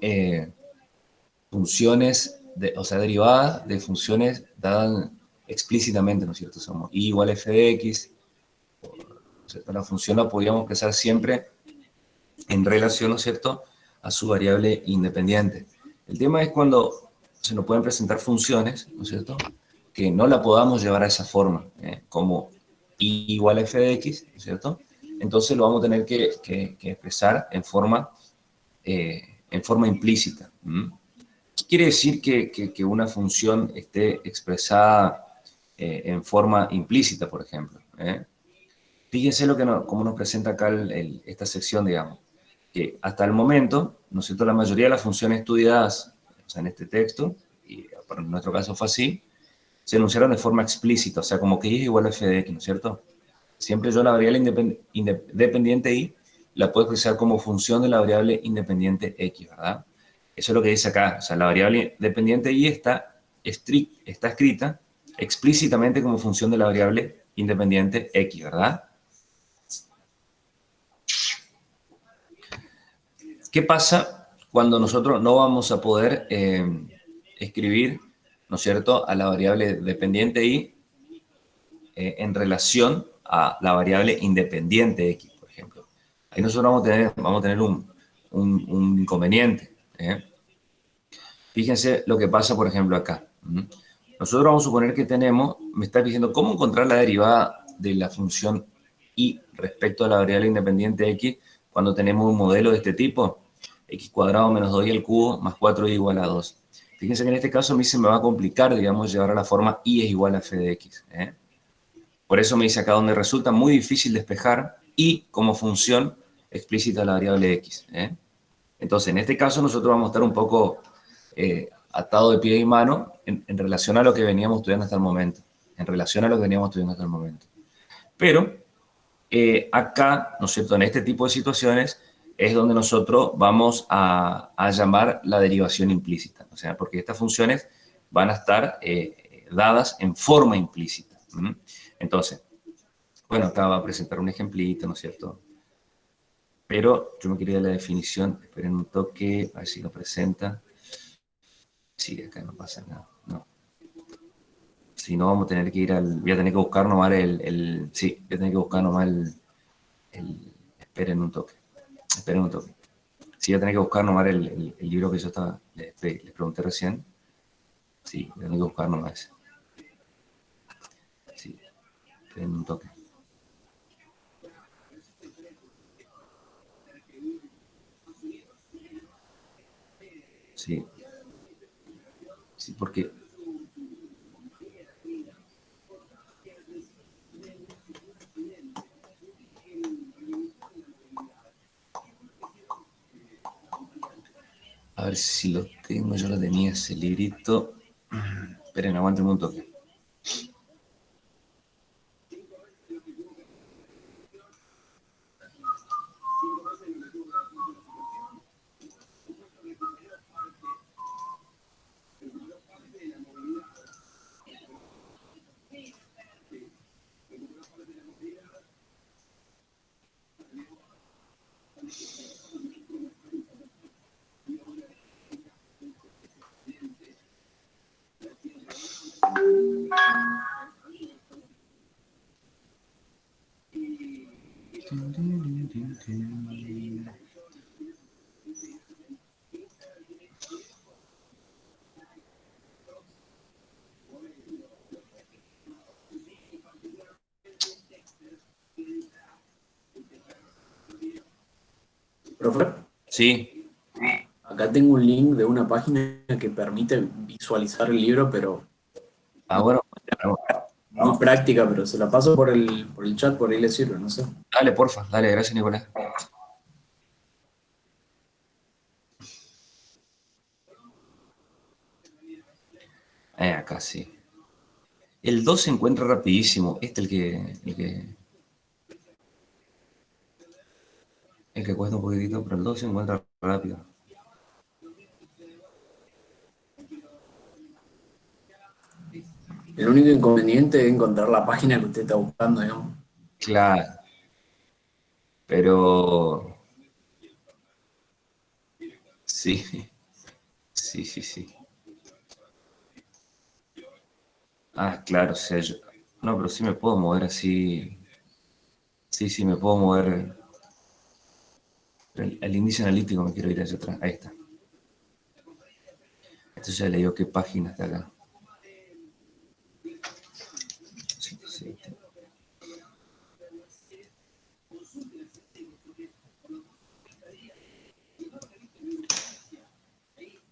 funciones, o sea, derivadas de funciones dadas explícitamente, ¿no es cierto? Somos y igual a f de x, ¿no es cierto? La función la podríamos expresar siempre en relación, ¿no es cierto?, a su variable independiente. El tema es cuando se nos pueden presentar funciones, ¿no es cierto?, que no la podamos llevar a esa forma, como y igual a f de x, ¿no es cierto? Entonces lo vamos a tener que expresar en forma implícita. ¿Qué quiere decir que una función esté expresada en forma implícita, por ejemplo? Fíjense cómo nos presenta acá esta sección, digamos, que hasta el momento, ¿no es cierto?, la mayoría de las funciones estudiadas, o sea, en este texto, y en nuestro caso fue así, se enunciaron de forma explícita, o sea, como que y es igual a f de x, ¿no es cierto? Siempre yo la variable dependiente y la puedo expresar como función de la variable independiente x, ¿verdad? Eso es lo que dice acá, o sea, la variable dependiente y está escrita explícitamente como función de la variable independiente x, ¿verdad? ¿Qué pasa cuando nosotros no vamos a poder escribir, ¿no es cierto?, a la variable dependiente y en relación a la variable independiente x, por ejemplo? Ahí nosotros vamos a tener un inconveniente. Fíjense lo que pasa, por ejemplo, acá. Nosotros vamos a suponer que me está diciendo cómo encontrar la derivada de la función y respecto a la variable independiente x cuando tenemos un modelo de este tipo, x cuadrado menos 2y al cubo más 4y igual a 2. Fíjense que en este caso a mí se me va a complicar, digamos, llevar a la forma y es igual a f de x. Por eso me dice acá donde resulta muy difícil despejar y como función explícita la variable x. Entonces, en este caso nosotros vamos a estar un poco atado de pie y mano en relación a lo que veníamos estudiando hasta el momento. Pero acá, ¿no es cierto?, en este tipo de situaciones es donde nosotros vamos a llamar la derivación implícita. O sea, porque estas funciones van a estar dadas en forma implícita. Entonces, bueno, acá va a presentar un ejemplito, ¿no es cierto? Pero yo me quería dar la definición, esperen un toque, a ver si lo presenta. Sí, acá no pasa nada, no. Si no, vamos a tener que voy a tener que buscar nomás sí, voy a tener que buscar nomás esperen un toque. Sí, voy a tener que buscar nomás el libro que yo les pregunté recién. Sí, voy a tener que buscar nomás ese. Sí, esperen un toque. Sí. Sí, porque... A ver si lo tengo, yo lo tenía ese librito. Esperen, aguanten un toque. Profe, Sí. acá tengo un link de una página que permite visualizar el libro, pero Ah, bueno. muy práctica, pero se la paso por el chat, por ahí le sirve, no sé. Dale, porfa. Dale, gracias, Nicolás. Acá sí. El 2 se encuentra rapidísimo. El que cuesta un poquitito, pero el 2 se encuentra rápido. El único inconveniente es encontrar la página que usted está buscando, digamos. Claro. Pero... Sí. Sí, sí, sí. Ah, claro, o sea, no, pero sí me puedo mover así. Sí, sí, me puedo mover. El índice analítico me quiero ir hacia atrás. Ahí está. Esto ya le digo qué página está acá. Sí, sí.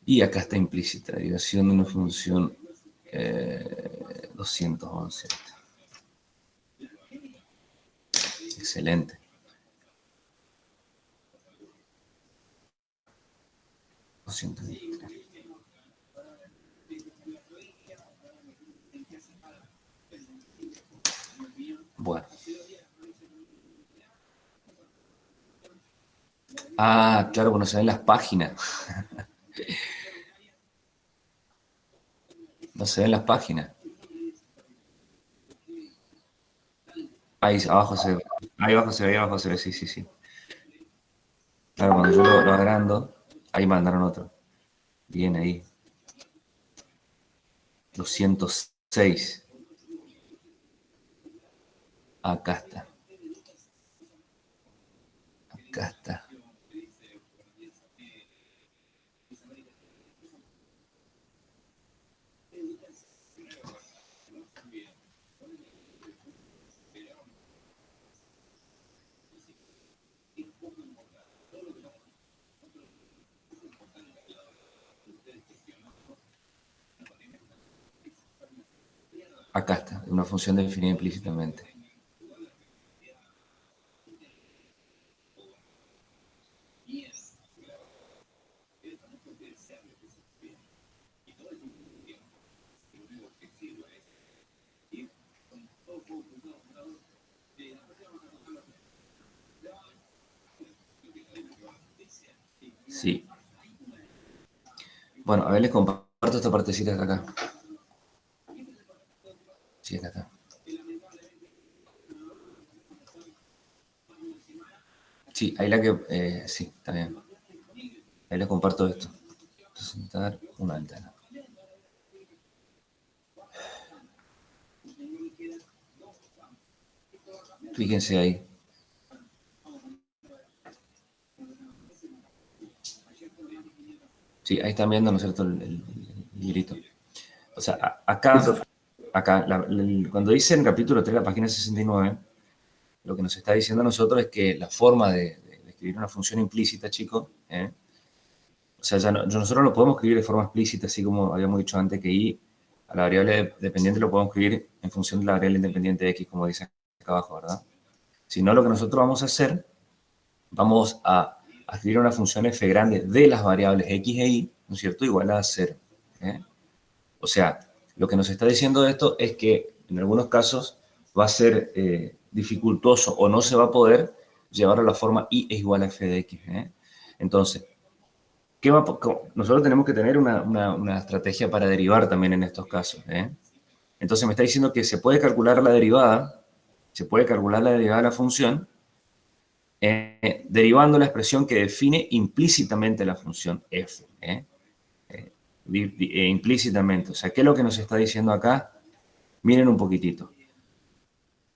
Y acá está implícita, la derivación de una función 211. Excelente. 223. Bueno. Ah, claro, bueno, se ven las páginas. No se ven las páginas. Ahí abajo se ve. Ahí abajo se ve, ahí abajo se ve, sí, sí, sí. Claro, cuando yo lo agrando, ahí mandaron otro. Bien ahí. 206. Acá está. Acá está. Acá está. Una función definida implícitamente. Sí. Bueno, a ver, les comparto esta partecita de acá. Sí, acá está. Sí, ahí la que... sí, está bien. Ahí les comparto esto. Presentar una ventana. Fíjense ahí. Sí, ahí están viendo, ¿no es cierto?, el librito. O sea, Sí, profe. acá cuando dice en capítulo 3, la página 69, lo que nos está diciendo a nosotros es que la forma de escribir una función implícita, chicos, O sea, nosotros lo podemos escribir de forma explícita, así como habíamos dicho antes, que y a la variable dependiente lo podemos escribir en función de la variable independiente de x, como dice acá abajo, ¿verdad? Si no, lo que nosotros vamos a hacer, vamos a escribir una función f grande de las variables x e y, ¿no es cierto?, igual a 0. O sea, lo que nos está diciendo esto es que en algunos casos va a ser dificultoso o no se va a poder llevar a la forma y es igual a f de x. Entonces, nosotros tenemos que tener una estrategia para derivar también en estos casos. Entonces me está diciendo que se puede calcular la derivada, de la función, derivando la expresión que define implícitamente la función f. Implícitamente. O sea, ¿qué es lo que nos está diciendo acá? Miren un poquitito.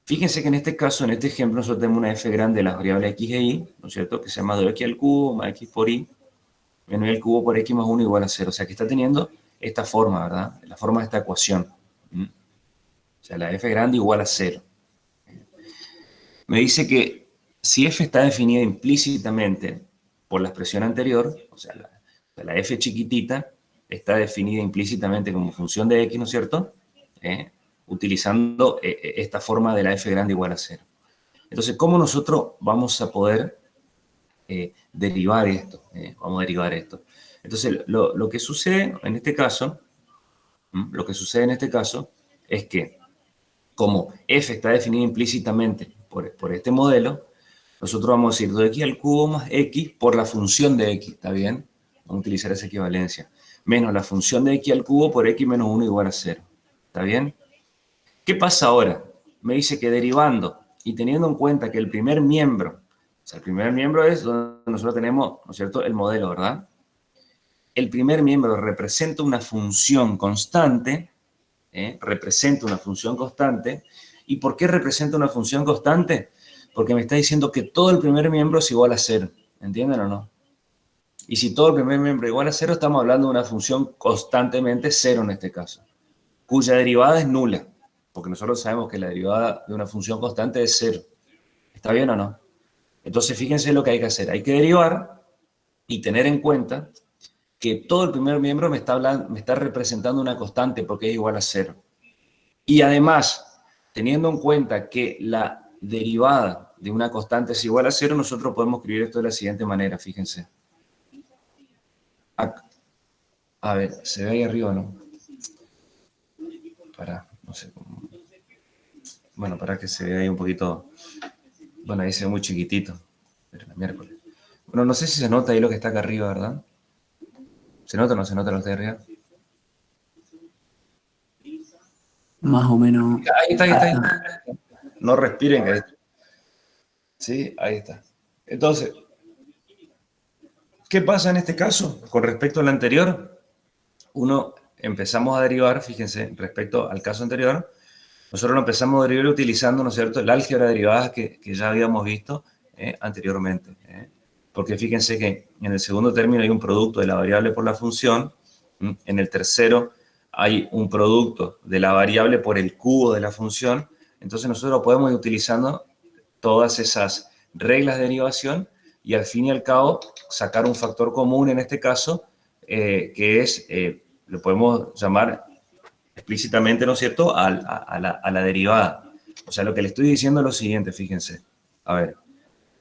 Fíjense que en este caso, en este ejemplo, nosotros tenemos una f grande de las variables x e y, ¿no es cierto?, que se llama 2x al cubo más x por y, menos y al cubo por x más 1 igual a 0. O sea, que está teniendo esta forma, ¿verdad? La forma de esta ecuación. O sea, la f grande igual a 0. Me dice que si f está definida implícitamente por la expresión anterior, o sea, la f chiquitita está definida implícitamente como función de x, ¿no es cierto?, utilizando esta forma de la f grande igual a 0. Entonces, ¿cómo nosotros vamos a poder derivar esto? Vamos a derivar esto. Entonces, lo que sucede en este caso, es que como f está definida implícitamente por este modelo, nosotros vamos a decir 2x al cubo más x por la función de x, ¿está bien? Vamos a utilizar esa equivalencia. Menos la función de x al cubo por x menos 1 igual a 0. ¿Está bien? ¿Qué pasa ahora? Me dice que derivando y teniendo en cuenta que el primer miembro, o sea, el primer miembro es donde nosotros tenemos, ¿no es cierto?, el modelo, ¿verdad? El primer miembro representa una función constante, representa una función constante. ¿Y por qué representa una función constante? Porque me está diciendo que todo el primer miembro es igual a 0. ¿Entienden o no? Y si todo el primer miembro es igual a 0, estamos hablando de una función constantemente 0 en este caso, cuya derivada es nula, porque nosotros sabemos que la derivada de una función constante es 0. ¿Está bien o no? Entonces, fíjense lo que hay que hacer. Hay que derivar y tener en cuenta que todo el primer miembro me está representando una constante porque es igual a 0. Y además, teniendo en cuenta que la derivada de una constante es igual a 0, nosotros podemos escribir esto de la siguiente manera, fíjense. A ver, ¿se ve ahí arriba o no? No sé cómo. Bueno, para que se vea ahí un poquito. Bueno, ahí se ve muy chiquitito. Pero la miércoles. Bueno, no sé si se nota ahí lo que está acá arriba, ¿verdad? ¿Se nota o no se nota lo que está arriba? Más o menos. Ahí está. No respiren. Sí, ahí está. Entonces, ¿qué pasa en este caso? Con respecto al anterior, empezamos a derivar, fíjense, respecto al caso anterior, nosotros lo empezamos a derivar utilizando, ¿no es cierto?, el álgebra de derivadas que ya habíamos visto anteriormente. Porque fíjense que en el segundo término hay un producto de la variable por la función, en el tercero hay un producto de la variable por el cubo de la función, entonces nosotros podemos ir utilizando todas esas reglas de derivación y al fin y al cabo sacar un factor común en este caso, que es, lo podemos llamar explícitamente, ¿no es cierto?, a la derivada. O sea, lo que le estoy diciendo es lo siguiente, fíjense. A ver,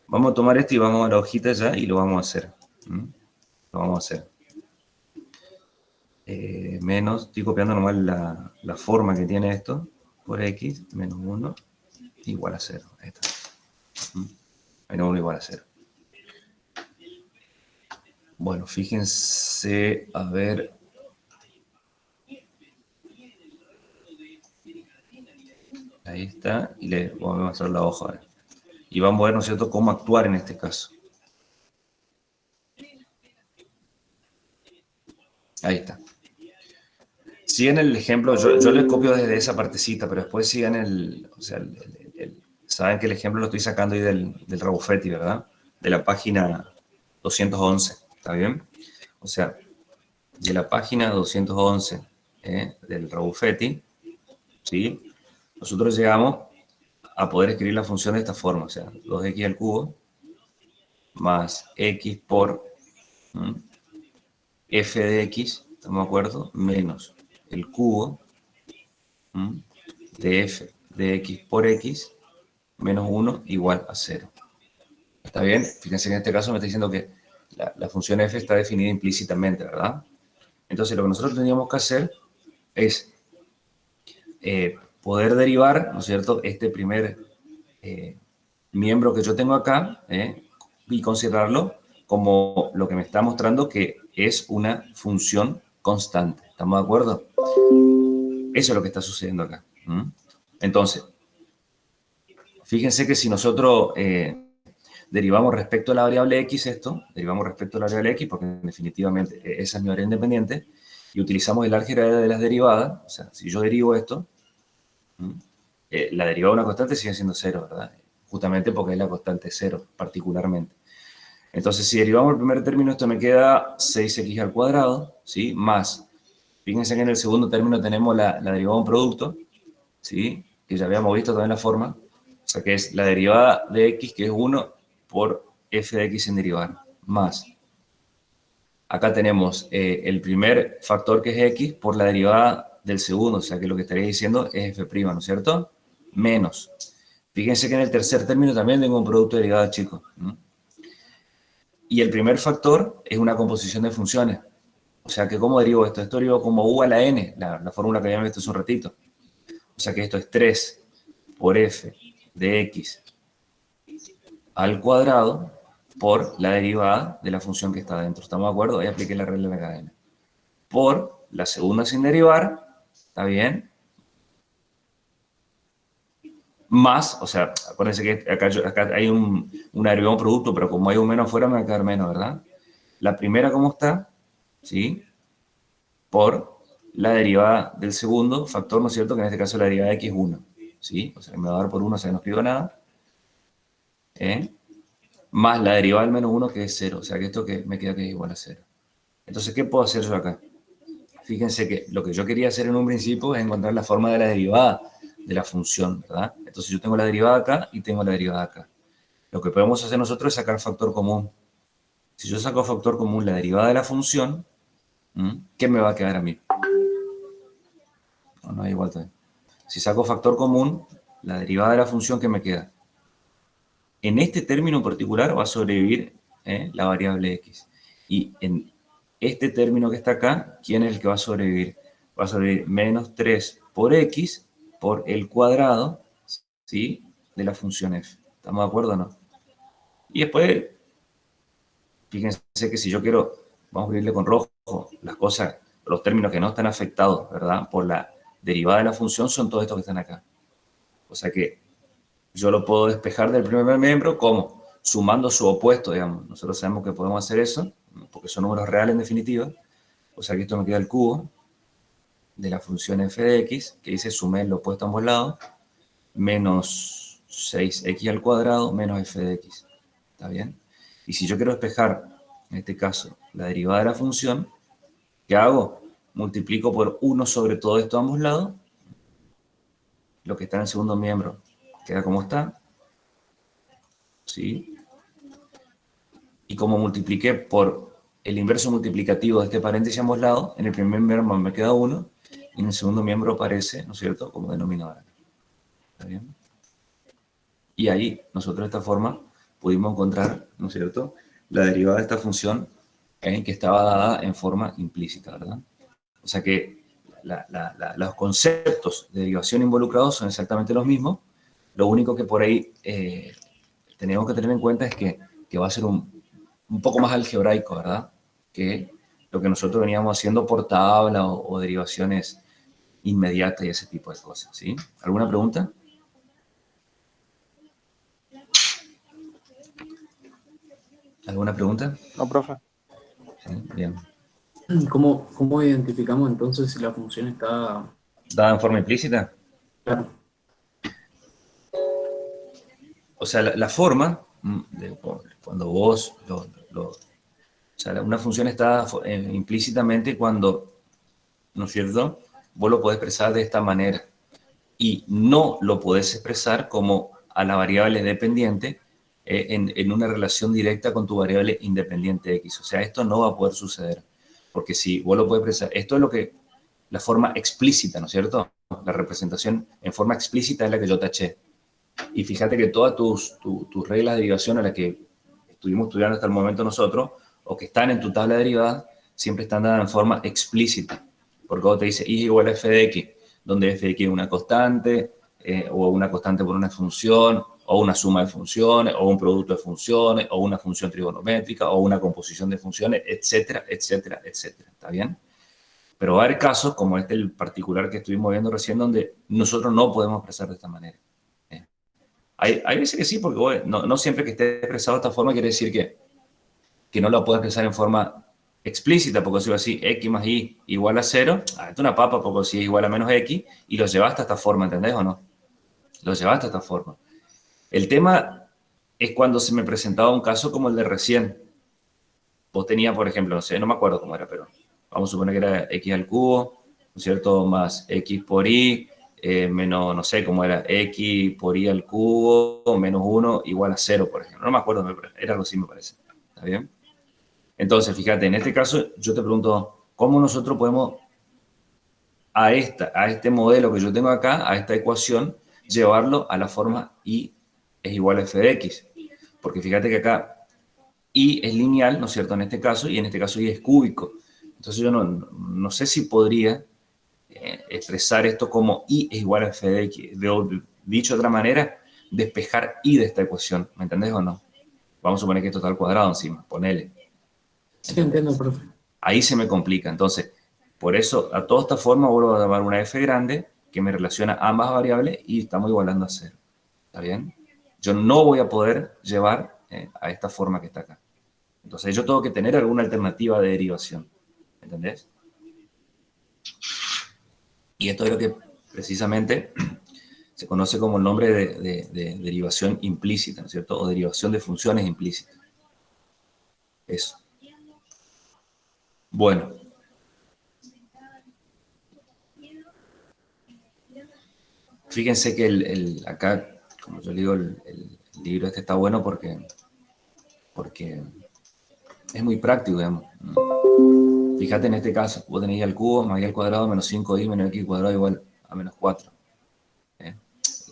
vamos a tomar esto y vamos a la hojita ya y lo vamos a hacer. Lo vamos a hacer. Menos, estoy copiando nomás la forma que tiene esto, por x, menos 1, igual a 0. Ahí está. Menos 1 igual a 0. Bueno, fíjense, a ver. Ahí está, y le vamos a hacer la hoja ahora. Y vamos a ver, ¿no es cierto?, cómo actuar en este caso. Ahí está. Sigan el ejemplo, yo les copio desde esa partecita, pero después sigan saben que el ejemplo lo estoy sacando ahí del Rabufetti, ¿verdad? De la página 211, ¿está bien? O sea, de la página 211 del Rabufetti, ¿sí? Nosotros llegamos a poder escribir la función de esta forma, o sea, 2x al cubo más x por f de x, ¿estamos de acuerdo? Menos el cubo de f de x por x menos 1 igual a 0. ¿Está bien? Fíjense que en este caso me está diciendo que la función f está definida implícitamente, ¿verdad? Entonces lo que nosotros tendríamos que hacer es poder derivar, ¿no es cierto?, este primer miembro que yo tengo acá y considerarlo como lo que me está mostrando que es una función constante. ¿Estamos de acuerdo? Eso es lo que está sucediendo acá. Entonces, fíjense que si nosotros derivamos respecto a la variable x derivamos respecto a la variable x, porque definitivamente esa es mi variable independiente, y utilizamos el álgebra de las derivadas, o sea, si yo derivo esto, la derivada de una constante sigue siendo 0, ¿verdad? Justamente porque es la constante 0, particularmente. Entonces, si derivamos el primer término, esto me queda 6x al cuadrado, ¿sí? Más, fíjense que en el segundo término tenemos la derivada de un producto, ¿sí? Que ya habíamos visto también la forma, o sea, que es la derivada de x, que es 1 por f de x en derivar, más. Acá tenemos el primer factor, que es x, por la derivada del segundo, o sea, que lo que estaría diciendo es f', ¿no es cierto? Menos. Fíjense que en el tercer término también tengo un producto derivado, chicos. Y el primer factor es una composición de funciones. O sea, que ¿cómo derivo esto? Esto derivo como u a la n, la fórmula que habíamos visto hace un ratito. O sea, que esto es 3 por f de x al cuadrado por la derivada de la función que está adentro. ¿Estamos de acuerdo? Ahí apliqué la regla de la cadena. Por la segunda sin derivar, ¿está bien? Más, o sea, acuérdense que acá hay una derivada, un producto, pero como hay un menos afuera me va a quedar menos, ¿verdad? La primera, ¿cómo está? ¿Sí? Por la derivada del segundo factor, ¿no es cierto? Que en este caso la derivada de x es 1, ¿sí? O sea, me va a dar por 1, o sea, no escribo nada. Más la derivada del menos 1, que es 0, o sea, que esto que me queda que es igual a 0. Entonces, ¿qué puedo hacer yo acá? Fíjense que lo que yo quería hacer en un principio es encontrar la forma de la derivada de la función, ¿verdad? Entonces yo tengo la derivada acá y tengo la derivada acá. Lo que podemos hacer nosotros es sacar factor común. Si yo saco factor común la derivada de la función, ¿qué me va a quedar a mí? No, igual también. Si saco factor común, la derivada de la función, ¿qué me queda? En este término en particular va a sobrevivir la variable x. Y en este término que está acá, ¿quién es el que va a sobrevivir? Va a sobrevivir menos 3 por x por el cuadrado, ¿sí?, de la función f. ¿Estamos de acuerdo o no? Y después, fíjense que si yo quiero, vamos a escribirle con rojo, las cosas, los términos que no están afectados, ¿verdad?, por la derivada de la función son todos estos que están acá. O sea que yo lo puedo despejar del primer miembro como sumando su opuesto, digamos. Nosotros sabemos que podemos hacer eso, porque son números reales en definitiva. O sea que esto me queda el cubo de la función f de x, que dice sumé el opuesto a ambos lados, menos 6x al cuadrado menos f de x. ¿Está bien? Y si yo quiero despejar, en este caso, la derivada de la función, ¿qué hago? Multiplico por 1 sobre todo esto a ambos lados. Lo que está en el segundo miembro queda como está. ¿Sí? Y como multipliqué por el inverso multiplicativo de este paréntesis a ambos lados, en el primer miembro me queda 1 y en el segundo miembro aparece, ¿no es cierto?, como denominador. ¿Está bien? Y ahí nosotros de esta forma pudimos encontrar, ¿no es cierto?, la derivada de esta función que estaba dada en forma implícita, ¿verdad? O sea que los conceptos de derivación involucrados son exactamente los mismos. Lo único que por ahí tenemos que tener en cuenta es que va a ser un poco más algebraico, ¿verdad?, que lo que nosotros veníamos haciendo por tabla o derivaciones inmediatas y ese tipo de cosas, ¿sí? ¿Alguna pregunta? ¿Alguna pregunta? No, profe. Sí, bien. ¿Cómo identificamos entonces si la función está... ¿Dada en forma implícita? Claro. O sea, la forma, cuando vos, o sea, una función está implícitamente cuando, ¿no es cierto?, vos lo podés expresar de esta manera y no lo podés expresar como a la variable dependiente en una relación directa con tu variable independiente x. O sea, esto no va a poder suceder. Porque si vos lo puedes expresar, esto es lo que, la forma explícita, ¿no es cierto? La representación en forma explícita es la que yo taché. Y fíjate que todas tus reglas de derivación a las que estuvimos estudiando hasta el momento nosotros, o que están en tu tabla de derivadas, siempre están dadas en forma explícita. Porque vos te dice y es igual a f de x, donde f de x es una constante, o una constante por una función, o una suma de funciones, o un producto de funciones, o una función trigonométrica, o una composición de funciones, etcétera, etcétera, etcétera. ¿Está bien? Pero va a haber casos, como este el particular que estuvimos viendo recién, donde nosotros no podemos expresar de esta manera. Hay veces que sí, porque bueno, no siempre que esté expresado de esta forma quiere decir que no lo puedo expresar en forma explícita, porque si yo así, x más y igual a 0, esto es una papa, porque si es igual a menos x, y lo llevaste a esta forma, ¿entendés o no? Lo llevaste a esta forma. El tema es cuando se me presentaba un caso como el de recién. Vos tenías, por ejemplo, no sé, no me acuerdo cómo era, pero vamos a suponer que era x al cubo, ¿no es cierto? Más x por y, menos, no sé cómo era, x por y al cubo, menos 1 igual a 0, por ejemplo. No me acuerdo, era algo así, me parece. ¿Está bien? Entonces, fíjate, en este caso yo te pregunto, ¿cómo nosotros podemos a este modelo que yo tengo acá, a esta ecuación, llevarlo a la forma y es igual a f de x? Porque fíjate que acá y es lineal, ¿no es cierto?, en este caso, y en este caso y es cúbico. Entonces yo no sé si podría expresar esto como y es igual a f de x. Dicho de otra manera, despejar y de esta ecuación, ¿me entendés o no? Vamos a suponer que esto está al cuadrado encima, ponele. Sí, entiendo, profe. Ahí se me complica. Entonces, por eso, a toda esta forma vuelvo a llamar una f grande que me relaciona ambas variables y estamos igualando a 0. ¿Está bien? Yo no voy a poder llevar a esta forma que está acá. Entonces yo tengo que tener alguna alternativa de derivación. ¿Entendés? Y esto es lo que precisamente se conoce como el nombre de derivación implícita, ¿no es cierto? O derivación de funciones implícitas. Eso. Bueno. Fíjense que acá, como yo digo, el libro este está bueno porque es muy práctico, digamos. Fíjate en este caso, vos tenés y al cubo más y al cuadrado menos 5y menos x cuadrado igual a menos 4.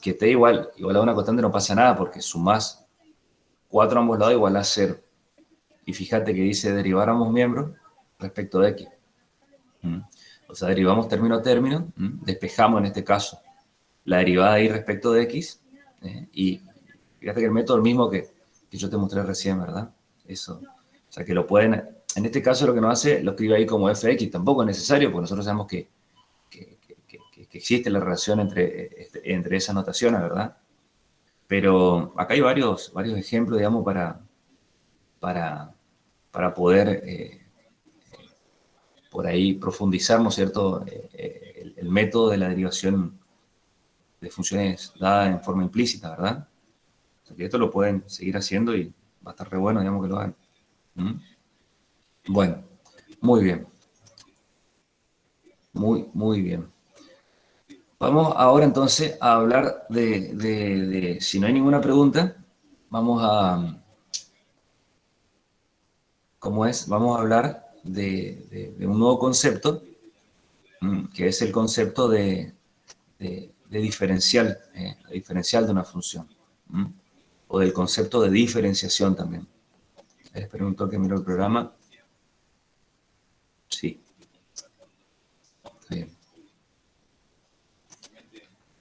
Que esté igual a una constante no pasa nada porque sumás 4 a ambos lados igual a 0. Y fíjate que dice derivar ambos miembros respecto de x. O sea, derivamos término a término, despejamos en este caso la derivada y respecto de x, y fíjate que el método es el mismo que yo te mostré recién, ¿verdad? Eso. O sea, que lo pueden, en este caso lo que nos hace, lo escribe ahí como fx, tampoco es necesario, porque nosotros sabemos que existe la relación entre esas notaciones, ¿verdad? Pero acá hay varios ejemplos, digamos, para poder por ahí profundizar, ¿no es cierto?, el método de la derivación de funciones dadas en forma implícita, ¿verdad? O sea que esto lo pueden seguir haciendo y va a estar re bueno, digamos, que lo hagan. Bueno, muy bien. Muy bien. Vamos ahora entonces a hablar si no hay ninguna pregunta, vamos a, ¿cómo es? Vamos a hablar de un nuevo concepto, que es el concepto de diferencial, diferencial de una función, o del concepto de diferenciación también. Les pregunto que miro el programa. Sí. Está bien.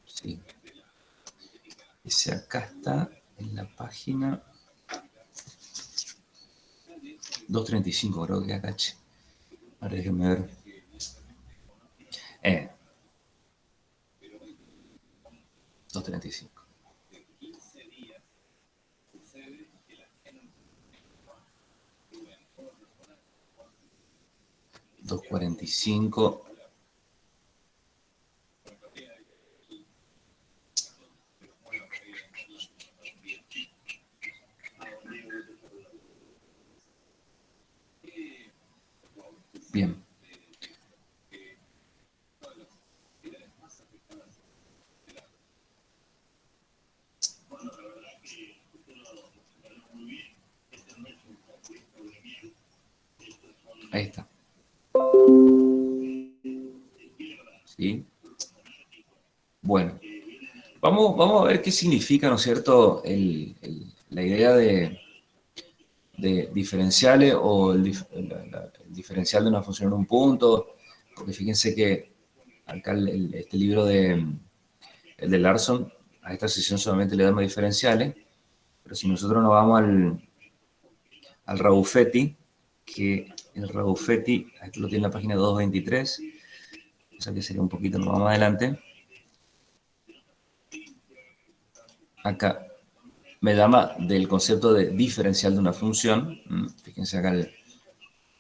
Sí. Dice acá está en la página 235, creo que acá. Ahora déjenme ver. 235. $2.45. Bien. Ahí está. vamos a ver qué significa, ¿no es cierto?, la idea de diferenciales o el diferencial de una función en un punto, porque fíjense que acá este libro el de Larson, a esta sesión solamente le damos diferenciales, pero si nosotros nos vamos al Rabuffetti, que el Rabuffetti, aquí lo tiene en la página 223, o sea que sería un poquito más adelante, acá me llama del concepto de diferencial de una función. Fíjense acá,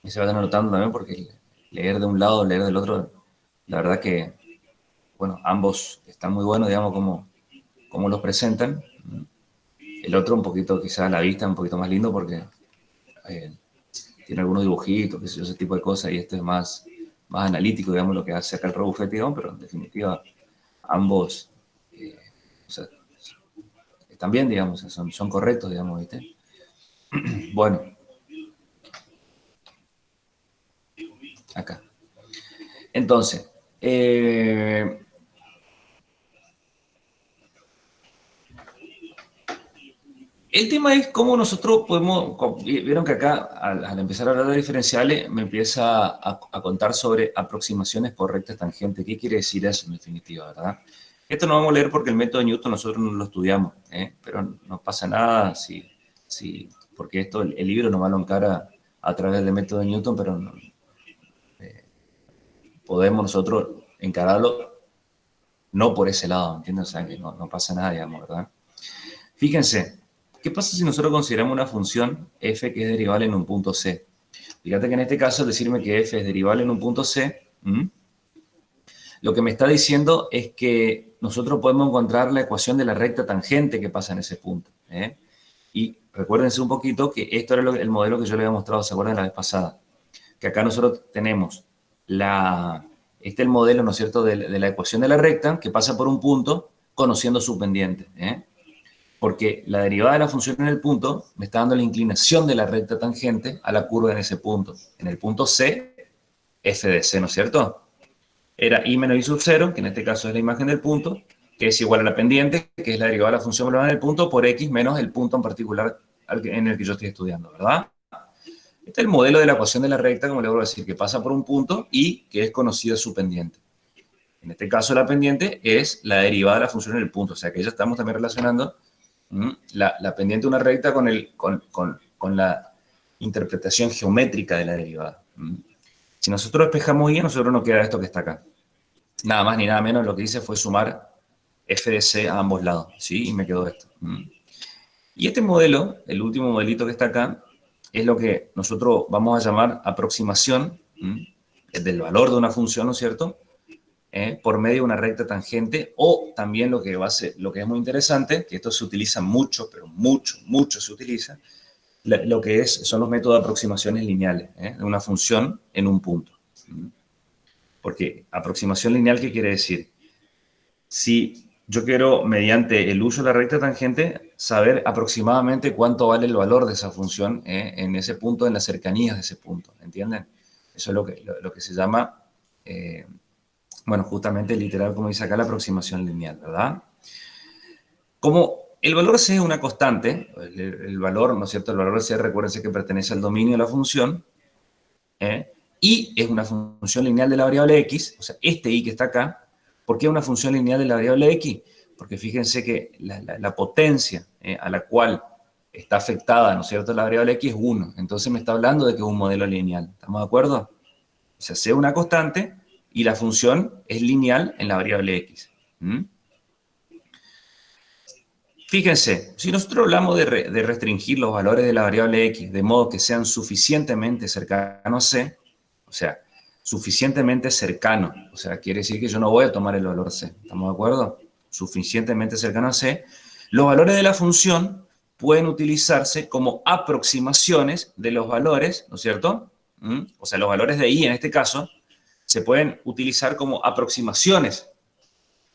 se van anotando también porque leer de un lado, leer del otro, la verdad que, bueno, ambos están muy buenos, digamos, como los presentan. El otro un poquito, quizás a la vista, un poquito más lindo porque tiene algunos dibujitos, qué sé yo, ese tipo de cosas, y este es más analítico, digamos, lo que hace acá el Rabuffetti, digamos, pero en definitiva ambos, o sea, están bien, digamos, son correctos, digamos, ¿viste? Bueno. Acá. Entonces, el tema es cómo nosotros podemos, vieron que acá al empezar a hablar de diferenciales me empieza a contar sobre aproximaciones por rectas tangentes. ¿Qué quiere decir eso en definitiva, verdad? Esto no vamos a leer porque el método de Newton nosotros no lo estudiamos, pero no pasa nada porque esto el libro nomás lo encara a través del método de Newton, pero no, podemos nosotros encararlo no por ese lado, ¿entiendes? O sea, que no pasa nada, digamos, ¿verdad? Fíjense, ¿qué pasa si nosotros consideramos una función f que es derivable en un punto C? Fíjate que en este caso, al decirme que f es derivable en un punto C, lo que me está diciendo es que nosotros podemos encontrar la ecuación de la recta tangente que pasa en ese punto. Y recuérdense un poquito que esto era el modelo que yo les había mostrado, ¿se acuerdan la vez pasada? Que acá nosotros tenemos el modelo, ¿no es cierto?, de la ecuación de la recta que pasa por un punto conociendo su pendiente. Porque la derivada de la función en el punto me está dando la inclinación de la recta tangente a la curva en ese punto. En el punto C, f de C, ¿no es cierto? Era i menos i sub 0, que en este caso es la imagen del punto, que es igual a la pendiente, que es la derivada de la función global en el punto, por x menos el punto en particular en el que yo estoy estudiando, ¿verdad? Este es el modelo de la ecuación de la recta, como le vuelvo a decir, que pasa por un punto y que es conocida su pendiente. En este caso, la pendiente es la derivada de la función en el punto. O sea, que ya estamos también relacionando la pendiente de una recta con la interpretación geométrica de la derivada. Si nosotros despejamos y, a nosotros nos queda esto que está acá. Nada más ni nada menos, lo que hice fue sumar f de c a ambos lados, ¿sí? Y me quedó esto. Y este modelo, el último modelito que está acá, es lo que nosotros vamos a llamar aproximación del valor de una función, ¿no es cierto?, por medio de una recta tangente, o también lo que es muy interesante, que esto se utiliza mucho, pero mucho se utiliza, lo que son los métodos de aproximaciones lineales de una función en un punto. Porque aproximación lineal, ¿qué quiere decir? Si yo quiero, mediante el uso de la recta tangente, saber aproximadamente cuánto vale el valor de esa función en ese punto, en las cercanías de ese punto, ¿entienden? Eso es lo que se llama, bueno, justamente literal, como dice acá, la aproximación lineal, ¿verdad? Como el valor C es una constante, el valor, ¿no es cierto? El valor C, recuérdense que pertenece al dominio de la función, y es una función lineal de la variable x, o sea, este y que está acá. ¿Por qué una función lineal de la variable x? Porque fíjense que la potencia a la cual está afectada, ¿no es cierto?, la variable x es 1. Entonces me está hablando de que es un modelo lineal. ¿Estamos de acuerdo? O sea, C es una constante y la función es lineal en la variable x. Fíjense, si nosotros hablamos de restringir los valores de la variable x de modo que sean suficientemente cercanos a C, o sea, suficientemente cercano, o sea, quiere decir que yo no voy a tomar el valor C, ¿estamos de acuerdo? Suficientemente cercano a C, los valores de la función pueden utilizarse como aproximaciones de los valores, ¿no es cierto? O sea, los valores de i en este caso se pueden utilizar como aproximaciones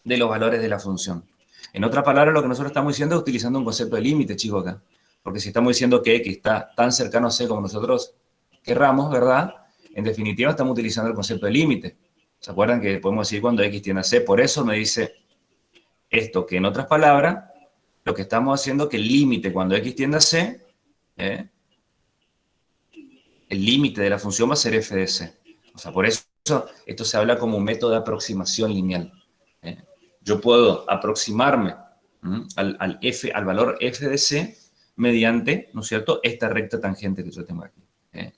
de los valores de la función. En otras palabras, lo que nosotros estamos diciendo es utilizando un concepto de límite, chicos, acá. Porque si estamos diciendo que x está tan cercano a C como nosotros querramos, ¿verdad? En definitiva, estamos utilizando el concepto de límite. ¿Se acuerdan que podemos decir cuando x tiende a C? Por eso me dice Esto que en otras palabras, lo que estamos haciendo es que el límite cuando x tiende a c, el límite de la función va a ser f de c. O sea, por eso esto se habla como un método de aproximación lineal. Yo puedo aproximarme al valor f de c mediante, ¿no es cierto?, esta recta tangente que yo tengo aquí.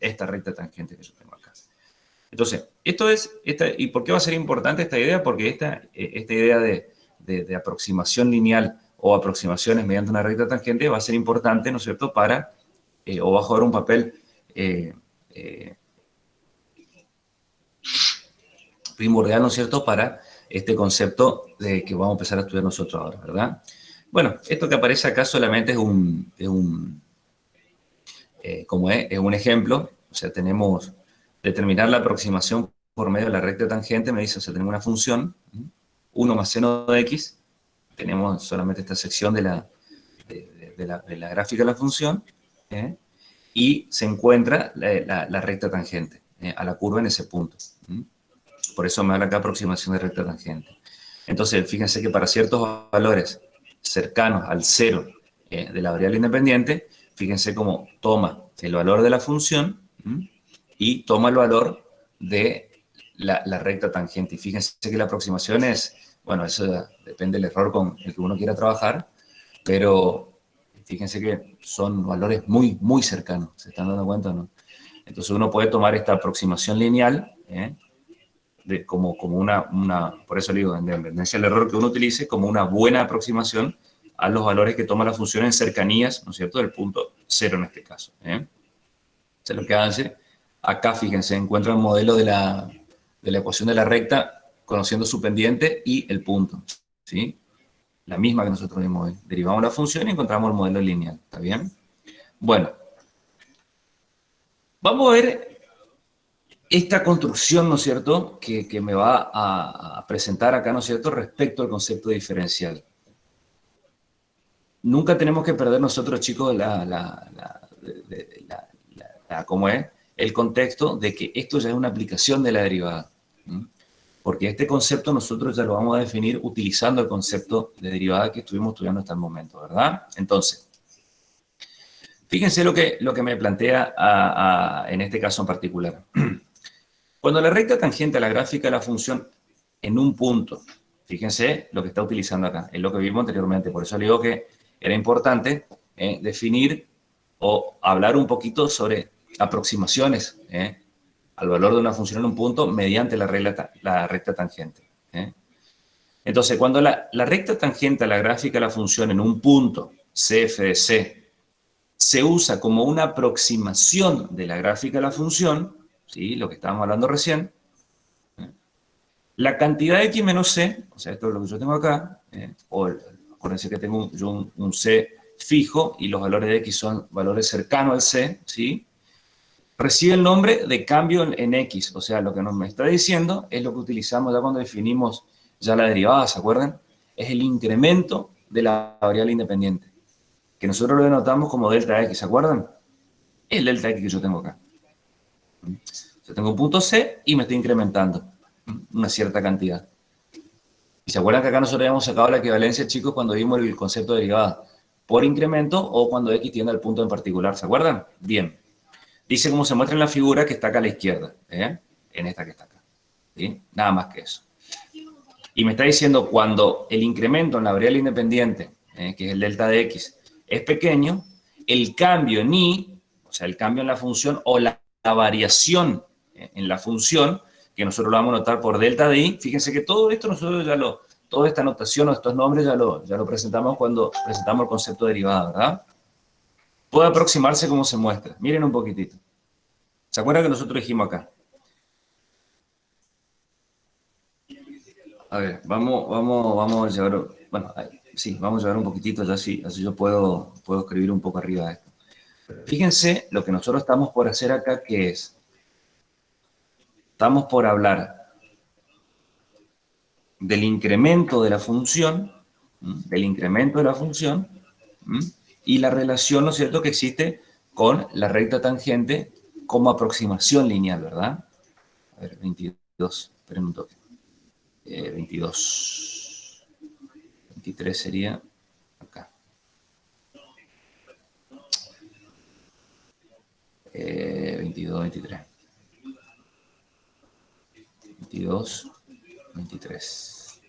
Esta recta tangente que yo tengo acá. Entonces, ¿y por qué va a ser importante esta idea? Porque esta idea de aproximación lineal o aproximaciones mediante una recta tangente va a ser importante, ¿no es cierto?, para, o va a jugar un papel primordial, ¿no es cierto?, para este concepto que vamos a empezar a estudiar nosotros ahora, ¿verdad? Bueno, esto que aparece acá solamente es un ejemplo. O sea, tenemos determinar la aproximación por medio de la recta tangente, me dice, o sea, tenemos una función, 1 más seno de x, tenemos solamente esta sección de la gráfica de la función, y se encuentra la recta tangente a la curva en ese punto. Por eso me habla acá aproximación de recta tangente. Entonces, fíjense que para ciertos valores cercanos al cero de la variable independiente, fíjense cómo toma el valor de la función y toma el valor de la recta tangente. Y fíjense que la aproximación es, bueno, eso depende del error con el que uno quiera trabajar, pero fíjense que son valores muy, muy cercanos. ¿Se están dando cuenta o no? Entonces uno puede tomar esta aproximación lineal como una, por eso le digo, en dependencia del error que uno utilice, como una buena aproximación a los valores que toma la función en cercanías, ¿no es cierto?, del punto cero en este caso. Entonces lo que hace, acá fíjense, encuentra el modelo de la ecuación de la recta conociendo su pendiente y el punto, ¿sí? La misma que nosotros vimos hoy. Derivamos la función y encontramos el modelo lineal, ¿está bien? Bueno, vamos a ver esta construcción, ¿no es cierto?, que me va a presentar acá, ¿no es cierto?, respecto al concepto diferencial. Nunca tenemos que perder nosotros, chicos, ¿cómo es? El contexto de que esto ya es una aplicación de la derivada. Porque este concepto nosotros ya lo vamos a definir utilizando el concepto de derivada que estuvimos estudiando hasta el momento, ¿verdad? Entonces, fíjense lo que me plantea en este caso en particular. Cuando la recta tangente a la gráfica de la función en un punto, fíjense lo que está utilizando acá, es lo que vimos anteriormente, por eso le digo que era importante definir o hablar un poquito sobre aproximaciones al valor de una función en un punto mediante la recta tangente. Entonces, cuando la recta tangente a la gráfica de la función en un punto, CF de C, se usa como una aproximación de la gráfica de la función, ¿sí?, lo que estábamos hablando recién, la cantidad de x menos c, o sea, esto es lo que yo tengo acá, acuérdense que tengo yo un c fijo y los valores de x son valores cercanos al c, ¿sí?, recibe el nombre de cambio en x. O sea, lo que me está diciendo es lo que utilizamos ya cuando definimos ya la derivada, ¿se acuerdan? Es el incremento de la variable independiente, que nosotros lo denotamos como delta x, ¿se acuerdan? Es el delta x que yo tengo acá. Yo tengo un punto C y me estoy incrementando una cierta cantidad. ¿Y se acuerdan que acá nosotros habíamos sacado la equivalencia, chicos, cuando vimos el concepto de derivada? Por incremento o cuando x tiende al punto en particular, ¿se acuerdan? Bien. Dice como se muestra en la figura que está acá a la izquierda, en esta que está acá. ¿Sí? Nada más que eso. Y me está diciendo cuando el incremento en la variable independiente, que es el delta de x, es pequeño, el cambio en y, o sea, el cambio en la función o la variación en la función, que nosotros lo vamos a notar por delta de i, fíjense que todo esto nosotros toda esta notación o estos nombres ya lo presentamos cuando presentamos el concepto de derivada, ¿verdad? Puede aproximarse como se muestra. Miren un poquitito. ¿Se acuerdan que nosotros dijimos acá? A ver, vamos a llevar... Bueno, sí, vamos a llevar un poquitito, ya así yo puedo escribir un poco arriba de esto. Fíjense lo que nosotros estamos por hacer acá, que es... Estamos por hablar del incremento de la función, y la relación, ¿no es cierto?, que existe con la recta tangente como aproximación lineal, ¿verdad? A ver, 22, esperen un toque. 22. 23 sería acá. 22, 23. 22, 23.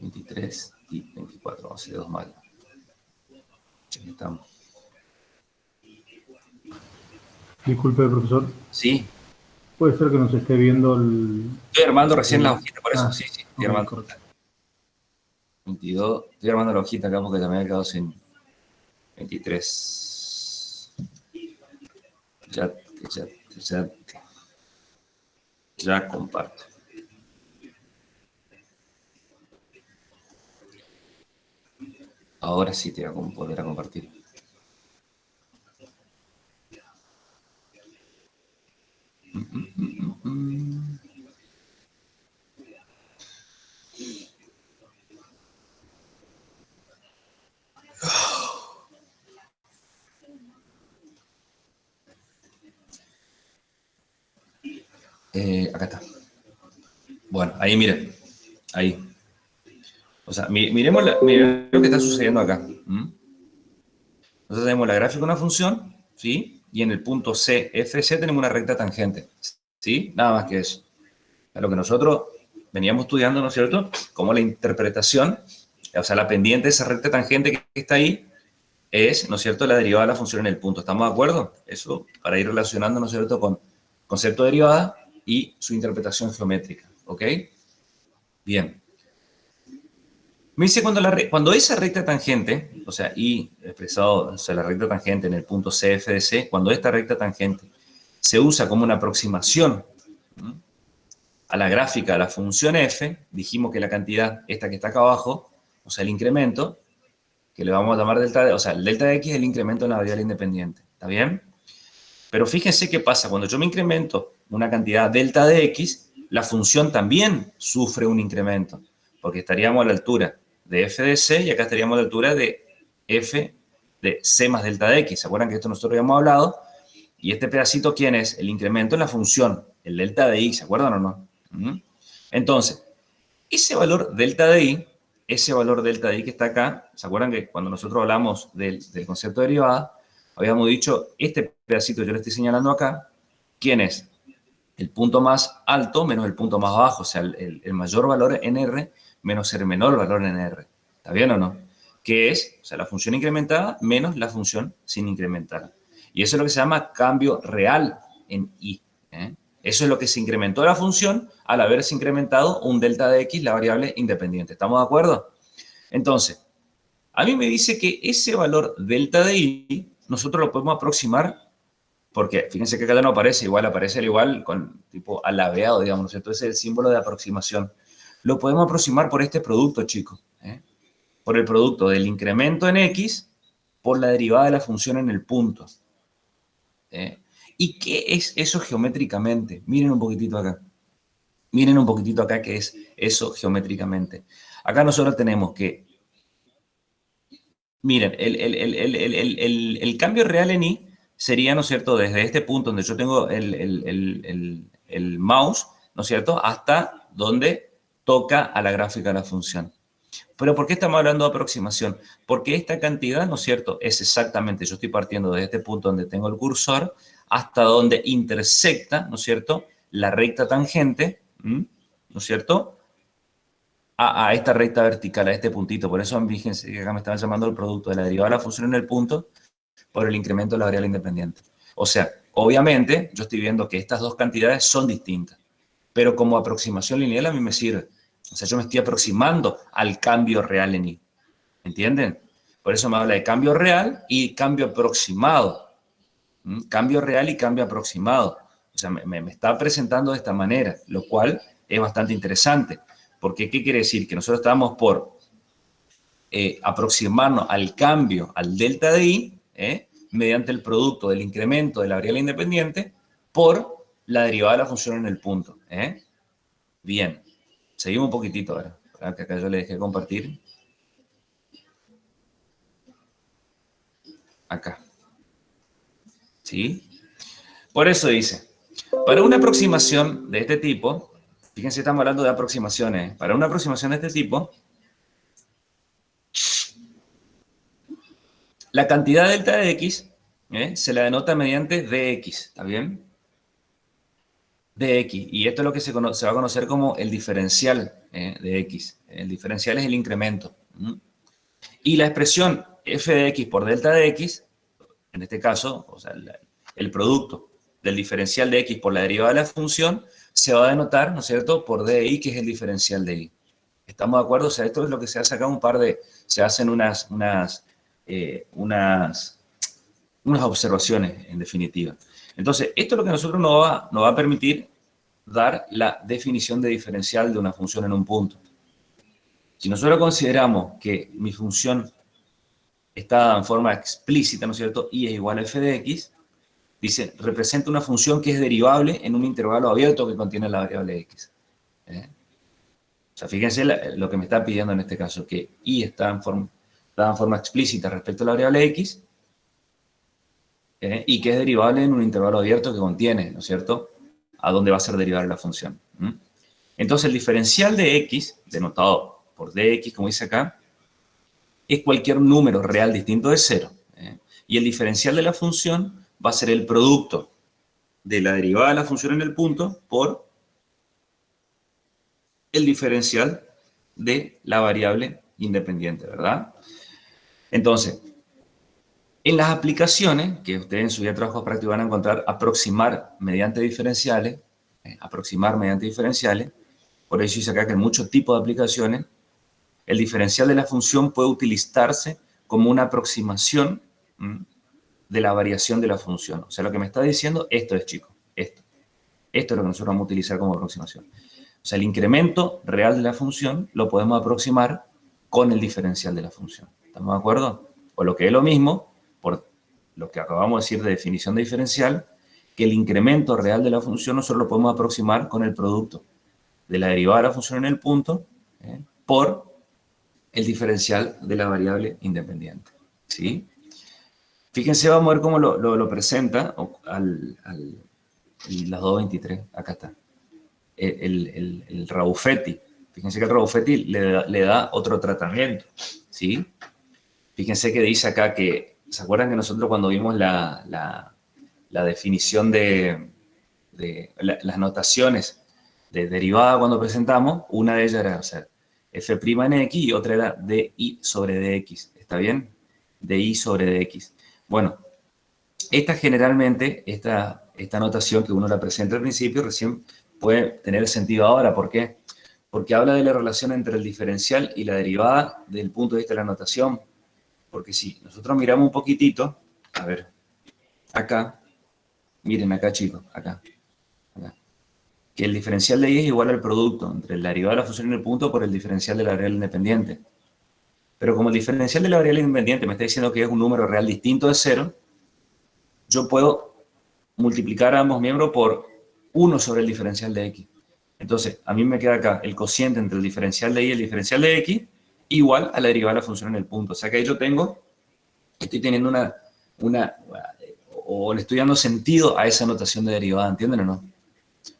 23 y 24. Vamos a hacer dos mal. Aquí estamos. Disculpe, profesor. Sí. Puede ser que nos esté viendo el... Estoy armando recién la hojita, por eso. Ah, Sí, estoy ok, armando. correcto. 22. Estoy armando la hojita acá porque también he quedado sin 23. Ya comparto. Ahora sí te voy a poder compartir. Acá está. Bueno, ahí miren. Ahí. O sea, miremos lo que está sucediendo acá. Nosotros tenemos la gráfica de una función, ¿sí? Y en el punto C, F, C tenemos una recta tangente, ¿sí? Nada más que eso. A lo que nosotros veníamos estudiando, ¿no es cierto? Como la interpretación, o sea, la pendiente de esa recta tangente que está ahí es, ¿no es cierto?, la derivada de la función en el punto. ¿Estamos de acuerdo? Eso para ir relacionando, ¿no es cierto?, con concepto de derivada y su interpretación geométrica, ¿ok? Bien. Me dice cuando esa recta tangente, o sea, y expresado, o sea, la recta tangente en el punto CF de C, cuando esta recta tangente se usa como una aproximación a la gráfica de la función f, dijimos que la cantidad, esta que está acá abajo, o sea, el incremento, que le vamos a llamar delta de, o sea, el delta de x es el incremento en la variable independiente, ¿está bien? Pero fíjense qué pasa, cuando yo me incremento una cantidad delta de x, la función también sufre un incremento, porque estaríamos a la altura de f de c y acá estaríamos a la altura de f de c más delta de x. ¿Se acuerdan que esto nosotros habíamos hablado? Y este pedacito, ¿quién es? El incremento en la función, el delta de y, ¿se acuerdan o no? Entonces, ese valor delta de y que está acá, ¿se acuerdan que cuando nosotros hablamos del concepto de derivada, habíamos dicho, este pedacito yo le estoy señalando acá, ¿quién es? El punto más alto menos el punto más bajo, o sea, el mayor valor en R menos el menor valor en R. ¿Está bien o no? Que es, o sea, la función incrementada menos la función sin incrementar. Y eso es lo que se llama cambio real en I. Eso es lo que se incrementó la función al haberse incrementado un delta de x, la variable independiente. ¿Estamos de acuerdo? Entonces, a mí me dice que ese valor delta de i nosotros lo podemos aproximar porque fíjense que acá ya no aparece aparece al igual con tipo alabeado, digamos, ¿no es cierto? Ese es el símbolo de aproximación. Lo podemos aproximar por este producto, chicos. Por el producto del incremento en x por la derivada de la función en el punto. ¿Y qué es eso geométricamente? Miren un poquitito acá. Miren un poquitito acá qué es eso geométricamente. Acá nosotros tenemos que, miren, el cambio real en i sería, ¿no es cierto?, desde este punto donde yo tengo el mouse, ¿no es cierto?, hasta donde toca a la gráfica de la función. ¿Pero por qué estamos hablando de aproximación? Porque esta cantidad, ¿no es cierto?, es exactamente, yo estoy partiendo desde este punto donde tengo el cursor hasta donde intersecta, ¿no es cierto?, la recta tangente, ¿no es cierto?, a esta recta vertical, a este puntito. Por eso, fíjense que acá me estaban llamando el producto de la derivada de la función en el punto por el incremento de la variable independiente. O sea, obviamente, yo estoy viendo que estas dos cantidades son distintas, pero como aproximación lineal a mí me sirve. O sea, yo me estoy aproximando al cambio real en I. ¿Entienden? Por eso me habla de cambio real y cambio aproximado. Cambio real y cambio aproximado. O sea, me está presentando de esta manera, lo cual es bastante interesante. Porque, ¿qué quiere decir? Que nosotros estamos por aproximarnos al cambio, al delta de I, mediante el producto del incremento de la variable independiente por la derivada de la función en el punto. Bien. Seguimos un poquitito ahora. Que acá yo le dejé compartir. Acá. ¿Sí? Por eso dice, para una aproximación de este tipo, Fíjense, estamos hablando de aproximaciones. Para una aproximación de este tipo, la cantidad delta de x se la denota mediante dx, ¿está bien? Dx, y esto es lo que se va a conocer como el diferencial de x. El diferencial es el incremento. Y la expresión f de x por delta de x, en este caso, o sea, el producto del diferencial de x por la derivada de la función, se va a denotar, ¿no es cierto?, por di, que es el diferencial de y. ¿Estamos de acuerdo? O sea, esto es lo que se hace acá, se hacen unas observaciones, en definitiva. Entonces, esto es lo que a nosotros nos va a permitir dar la definición de diferencial de una función en un punto. Si nosotros consideramos que mi función está en forma explícita, ¿no es cierto?, y es igual a f de x, dice, representa una función que es derivable en un intervalo abierto que contiene la variable x. O sea, fíjense lo que me está pidiendo en este caso, que y está en forma explícita respecto a la variable x, y que es derivable en un intervalo abierto que contiene, ¿no es cierto?, a dónde va a ser derivable la función. Entonces, el diferencial de x, denotado por dx, como dice acá, es cualquier número real distinto de 0. Y el diferencial de la función va a ser el producto de la derivada de la función en el punto por el diferencial de la variable independiente, ¿verdad? Entonces, en las aplicaciones, que ustedes en su día de trabajo práctico van a encontrar aproximar mediante diferenciales, por eso dice acá que en muchos tipos de aplicaciones, el diferencial de la función puede utilizarse como una aproximación de la variación de la función. O sea, lo que me está diciendo, esto es, chicos, esto. Esto es lo que nosotros vamos a utilizar como aproximación. O sea, el incremento real de la función lo podemos aproximar con el diferencial de la función. ¿Estamos de acuerdo? O lo que es lo mismo, por lo que acabamos de decir de definición de diferencial, que el incremento real de la función nosotros lo podemos aproximar con el producto de la derivada de la función en el punto por el diferencial de la variable independiente. ¿Sí? Fíjense, vamos a ver cómo lo presenta las 2.23. Acá está. El Raufetti. Fíjense que el Raufetti le da otro tratamiento. ¿Sí? Fíjense que dice acá que, ¿se acuerdan que nosotros cuando vimos la definición de las notaciones de derivada cuando presentamos, una de ellas era, o sea, f' en x y otra era dy sobre dx, ¿está bien? dy sobre dx. Bueno, generalmente, esta notación que uno la presenta al principio, recién puede tener sentido ahora. ¿Por qué? Porque habla de la relación entre el diferencial y la derivada desde el punto de vista de la notación. Porque si nosotros miramos un poquitito, a ver, acá, miren acá, chicos, acá, que el diferencial de y es igual al producto entre la derivada de la función en el punto por el diferencial de la variable independiente. Pero como el diferencial de la variable independiente me está diciendo que es un número real distinto de 0, yo puedo multiplicar a ambos miembros por 1 sobre el diferencial de x. Entonces, a mí me queda acá el cociente entre el diferencial de y y el diferencial de x igual a la derivada de la función en el punto. O sea que ahí yo estoy teniendo o le estoy dando sentido a esa notación de derivada, ¿entienden o no?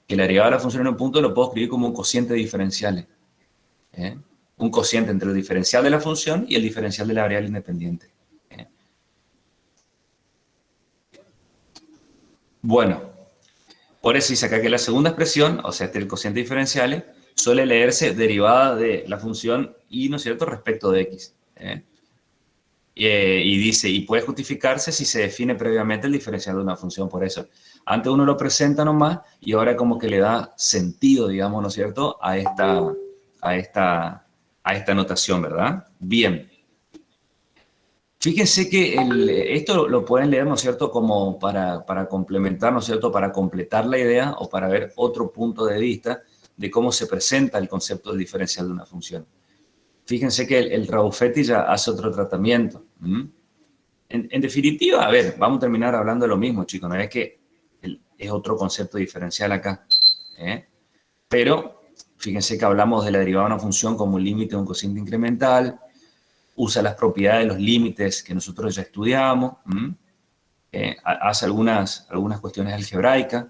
Que la derivada de la función en un punto lo puedo escribir como un cociente de diferenciales. Un cociente entre el diferencial de la función y el diferencial de la variable independiente. Bueno, por eso dice acá que la segunda expresión, o sea, el cociente de diferenciales, suele leerse derivada de la función y, ¿no es cierto?, respecto de x. Y dice, y puede justificarse si se define previamente el diferencial de una función. Por eso, antes uno lo presenta nomás y ahora como que le da sentido, digamos, ¿no es cierto?, a esta notación, ¿verdad? Bien. Fíjense que esto lo pueden leer, ¿no es cierto?, como para complementar, ¿no es cierto?, para completar la idea o para ver otro punto de vista de cómo se presenta el concepto del diferencial de una función. Fíjense que el Raufetti ya hace otro tratamiento. En definitiva, a ver, vamos a terminar hablando de lo mismo, chicos. No es que es otro concepto diferencial acá. Pero fíjense que hablamos de la derivada de una función como un límite de un cociente incremental. Usa las propiedades de los límites que nosotros ya estudiamos. Hace algunas cuestiones algebraicas.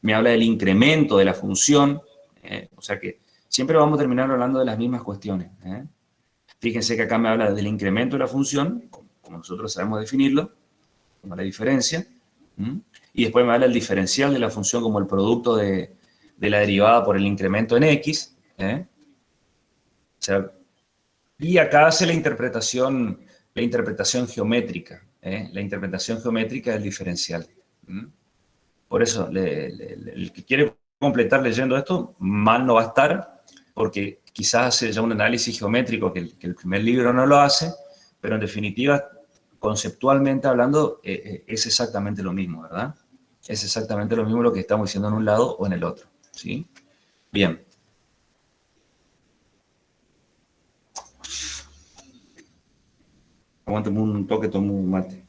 Me habla del incremento de la función O sea que siempre vamos a terminar hablando de las mismas cuestiones. Fíjense que acá me habla del incremento de la función, como nosotros sabemos definirlo, como la diferencia, y después me habla del diferencial de la función como el producto de la derivada por el incremento en x. O sea, y acá hace la interpretación geométrica. La interpretación geométrica del diferencial. Por eso, el que quiere completar leyendo esto, mal no va a estar, porque quizás hace ya un análisis geométrico que el primer libro no lo hace, pero en definitiva, conceptualmente hablando, es exactamente lo mismo, ¿verdad? Es exactamente lo mismo lo que estamos diciendo en un lado o en el otro, ¿sí? Bien. Aguántame un toque, tomo un mate.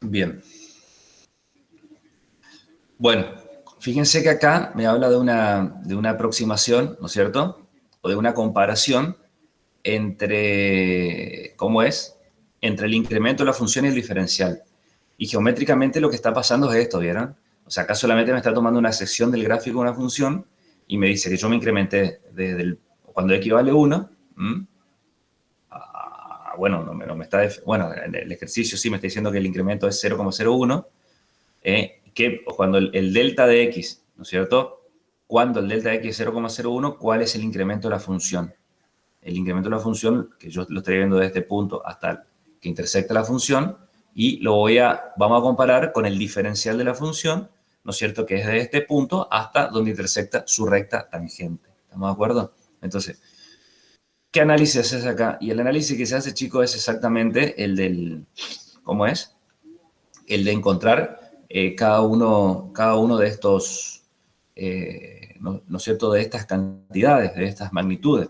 Bien. Bueno, fíjense que acá me habla de una aproximación, ¿no es cierto? O de una comparación entre, ¿cómo es? Entre el incremento de la función y el diferencial. Y geométricamente lo que está pasando es esto, ¿vieron? O sea, acá solamente me está tomando una sección del gráfico de una función y me dice que yo me incrementé desde cuando x vale 1, bueno, no me está, bueno, el ejercicio sí me está diciendo que el incremento es 0,01, que cuando el delta de x, ¿no es cierto? Cuando el delta de x es 0,01, ¿cuál es el incremento de la función? El incremento de la función, que yo lo estoy viendo desde este punto hasta que intersecta la función, y vamos a comparar con el diferencial de la función, ¿no es cierto? Que es de este punto hasta donde intersecta su recta tangente. ¿Estamos de acuerdo? Entonces, ¿qué análisis haces acá? Y el análisis que se hace, chicos, es exactamente el del, ¿cómo es? El de encontrar cada uno de estos, ¿no es cierto?, de estas cantidades, de estas magnitudes.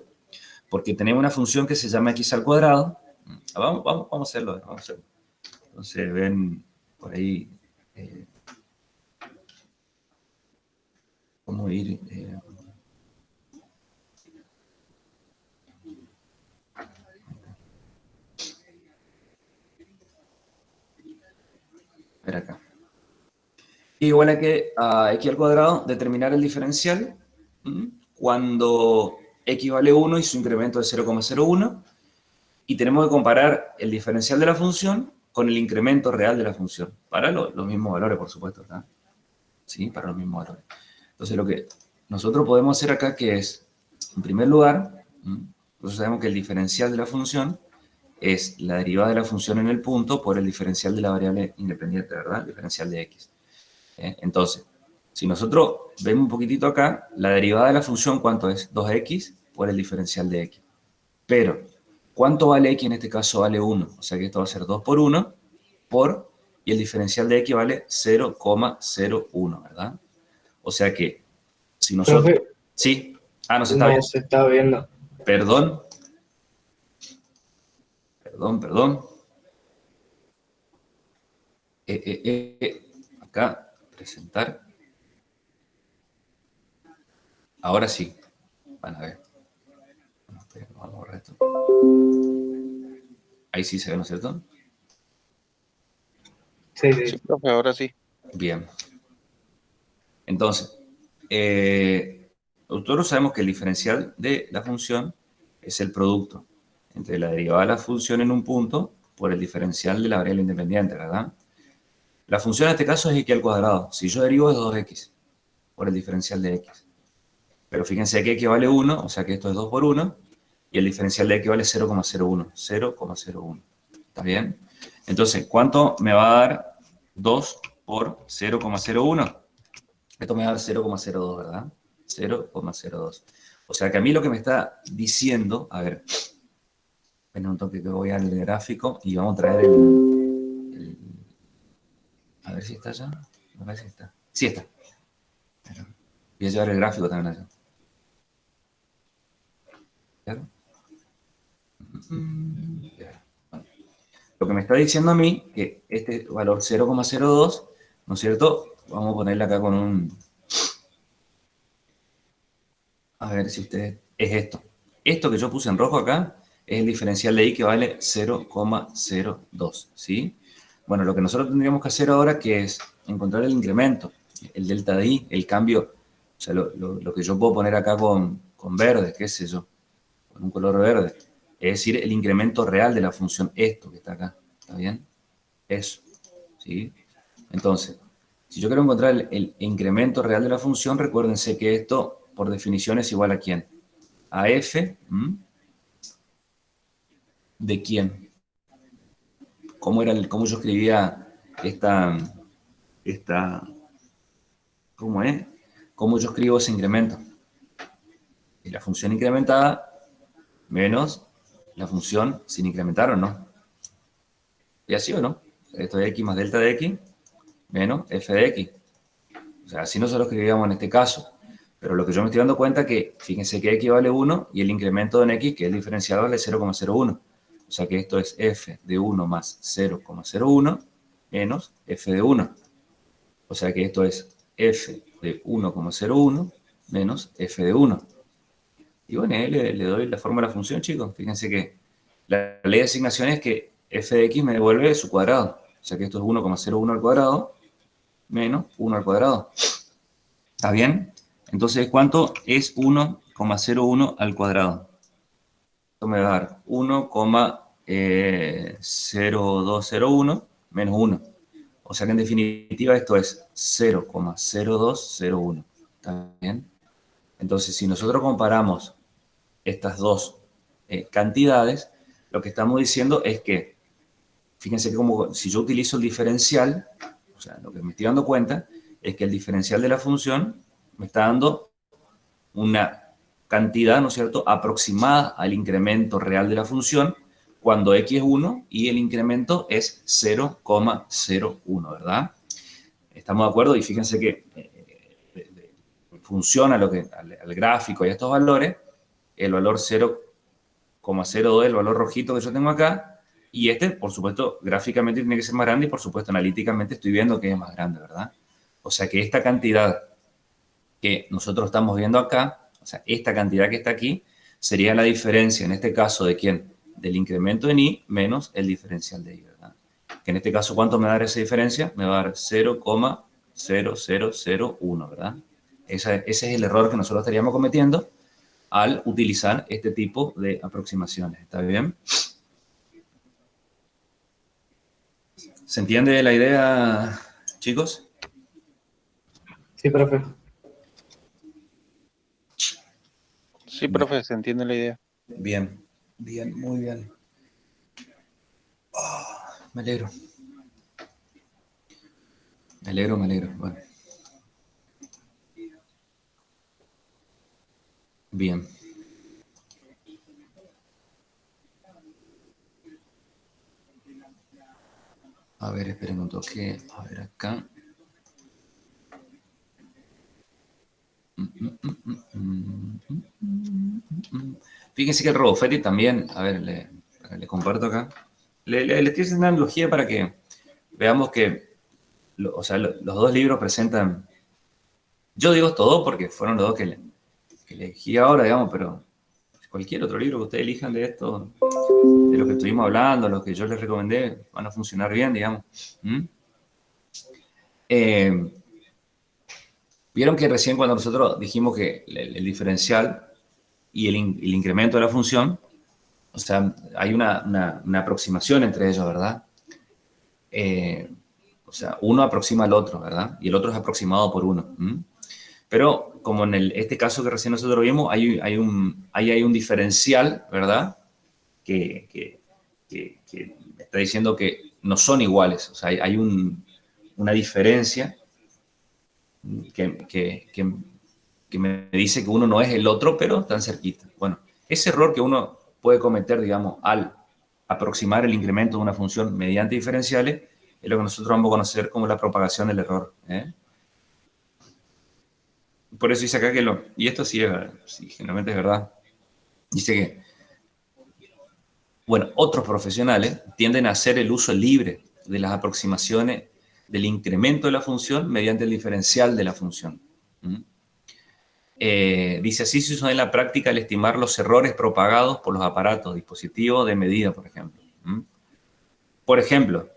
Porque tenemos una función que se llama x al cuadrado. Vamos a hacerlo, Entonces, ven por ahí cómo ir... acá. Igual a que a x al cuadrado, determinar el diferencial cuando x vale 1 y su incremento es 0,01, y tenemos que comparar el diferencial de la función con el incremento real de la función, para los mismos valores, por supuesto, ¿verdad? Sí, para los mismos valores. Entonces, lo que nosotros podemos hacer acá, que es, en primer lugar, nosotros sabemos que el diferencial de la función es la derivada de la función en el punto por el diferencial de la variable independiente, ¿verdad? El diferencial de x. Entonces, si nosotros vemos un poquitito acá, la derivada de la función, ¿cuánto es? 2x por el diferencial de x. Pero, ¿cuánto vale x? En este caso vale 1. O sea que esto va a ser 2 por 1 y el diferencial de x vale 0,01, ¿verdad? O sea que, si nosotros... Profe, ¿Sí? No se está viendo. no se está viendo. Perdón. Acá, presentar. Ahora sí. Van a ver. Vamos a borrar esto. Ahí sí se ve, ¿no es cierto? Sí, Sí, profe, ahora sí. Bien. Entonces, nosotros sabemos que el diferencial de la función es el producto entre la derivada de la función en un punto por el diferencial de la variable independiente, ¿verdad? La función en este caso es x al cuadrado. Si yo derivo es 2x por el diferencial de x. Pero fíjense que x vale 1, o sea que esto es 2 por 1, y el diferencial de x vale 0,01. 0,01. ¿Está bien? Entonces, ¿cuánto me va a dar 2 por 0,01? Esto me va a dar 0,02, ¿verdad? 0,02. O sea que a mí lo que me está diciendo, a ver, en un toque que voy al gráfico y vamos a traer a ver si está ya. Me parece que está. Sí está. Voy a llevar el gráfico también allá. ¿Claro? Bueno. Lo que me está diciendo a mí, que este valor 0,02, ¿no es cierto? Vamos a ponerle acá con un... A ver si ustedes... Es esto. Esto que yo puse en rojo acá es el diferencial de I que vale 0,02, ¿sí? Bueno, lo que nosotros tendríamos que hacer ahora que es encontrar el incremento, el delta de I, el cambio, o sea, lo que yo puedo poner acá con verde, qué sé yo, con un color verde, es decir, el incremento real de la función esto que está acá, ¿está bien? Eso, ¿sí? Entonces, si yo quiero encontrar el incremento real de la función, recuérdense que esto, por definición, es igual a ¿quién? A f, ¿de quién? ¿Cómo yo escribía ¿cómo es? ¿Cómo yo escribo ese incremento? Y la función incrementada menos la función sin incrementar, ¿o no? ¿Y así o no? Esto de x más delta de x menos f de x. O sea, así nosotros escribíamos en este caso. Pero lo que yo me estoy dando cuenta es que, fíjense que x vale 1 y el incremento en x, que es el diferencial, vale 0,01. O sea que esto es f de 1 más 0,01 menos f de 1. O sea que esto es f de 1,01 menos f de 1. Y bueno, ahí le doy la forma de la función, chicos. Fíjense que la ley de asignación es que f de x me devuelve su cuadrado. O sea que esto es 1,01 al cuadrado menos 1 al cuadrado. ¿Está bien? Entonces, ¿cuánto es 1,01 al cuadrado? Esto me va a dar 1,0201 menos 1. O sea que en definitiva esto es 0,0201. ¿Está bien? Entonces, si nosotros comparamos estas dos cantidades, lo que estamos diciendo es que, fíjense que como si yo utilizo el diferencial, o sea, lo que me estoy dando cuenta es que el diferencial de la función me está dando una cantidad, ¿no es cierto?, aproximada al incremento real de la función cuando x es 1 y el incremento es 0,01, ¿verdad? ¿Estamos de acuerdo? Y fíjense que funciona al gráfico y a estos valores, el valor 0,02 el valor rojito que yo tengo acá, y este, por supuesto, gráficamente tiene que ser más grande y, por supuesto, analíticamente estoy viendo que es más grande, ¿verdad? O sea que esta cantidad que nosotros estamos viendo acá, o sea, esta cantidad que está aquí, sería la diferencia, en este caso, ¿de quién? Del incremento en I menos el diferencial de I, ¿verdad? Que en este caso, ¿cuánto me va a dar esa diferencia? Me va a dar 0,0001, ¿verdad? Ese es el error que nosotros estaríamos cometiendo al utilizar este tipo de aproximaciones. ¿Está bien? ¿Se entiende la idea, chicos? Sí, profe. Sí, profe, se entiende la idea. Bien, bien, muy bien. Me alegro. Me alegro, me alegro. Bueno. Bien. A ver, esperen un toque. A ver acá. Fíjense que el RoboFetti también, a ver, le comparto acá. Le estoy haciendo una analogía para que veamos que, o sea, los dos libros presentan, yo digo estos dos porque fueron los dos que elegí ahora, digamos, pero cualquier otro libro que ustedes elijan de esto, de lo que estuvimos hablando, los que yo les recomendé, van a funcionar bien, digamos. Vieron que recién cuando nosotros dijimos que el diferencial y el incremento de la función, o sea, hay una aproximación entre ellos, ¿verdad? O sea, uno aproxima al otro, ¿verdad? Y el otro es aproximado por uno. Pero como en este caso que recién nosotros vimos, hay un diferencial, ¿verdad? Que está diciendo que no son iguales. O sea, hay una diferencia que me dice que uno no es el otro, pero tan cerquita. Bueno, ese error que uno puede cometer, digamos, al aproximar el incremento de una función mediante diferenciales, es lo que nosotros vamos a conocer como la propagación del error. Por eso dice acá que y esto sí, sí, generalmente es verdad, dice que, bueno, otros profesionales tienden a hacer el uso libre de las aproximaciones del incremento de la función mediante el diferencial de la función. Dice, así se usa en la práctica al estimar los errores propagados por los aparatos, dispositivos de medida, por ejemplo. Por ejemplo,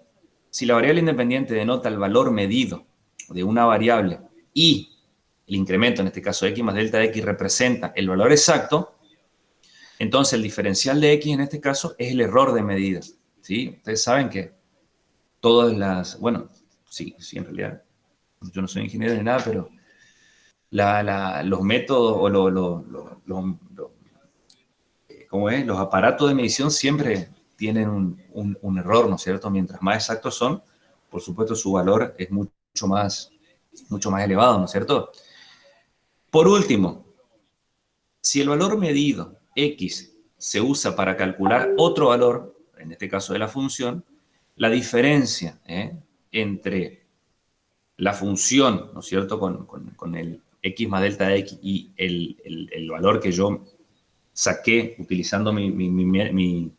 si la variable independiente denota el valor medido de una variable y el incremento, en este caso x más delta de x, representa el valor exacto, entonces el diferencial de x en este caso es el error de medida. ¿Sí? Ustedes saben que todas las... Bueno, sí, en realidad yo no soy ingeniero ni nada, pero los métodos o ¿cómo es? Los aparatos de medición siempre tienen un error, ¿no es cierto? Mientras más exactos son, por supuesto su valor es mucho más elevado, ¿no es cierto? Por último, si el valor medido, x, se usa para calcular otro valor, en este caso de la función, la diferencia entre la función, ¿no es cierto?, con el x más delta de x y el valor que yo saqué utilizando mi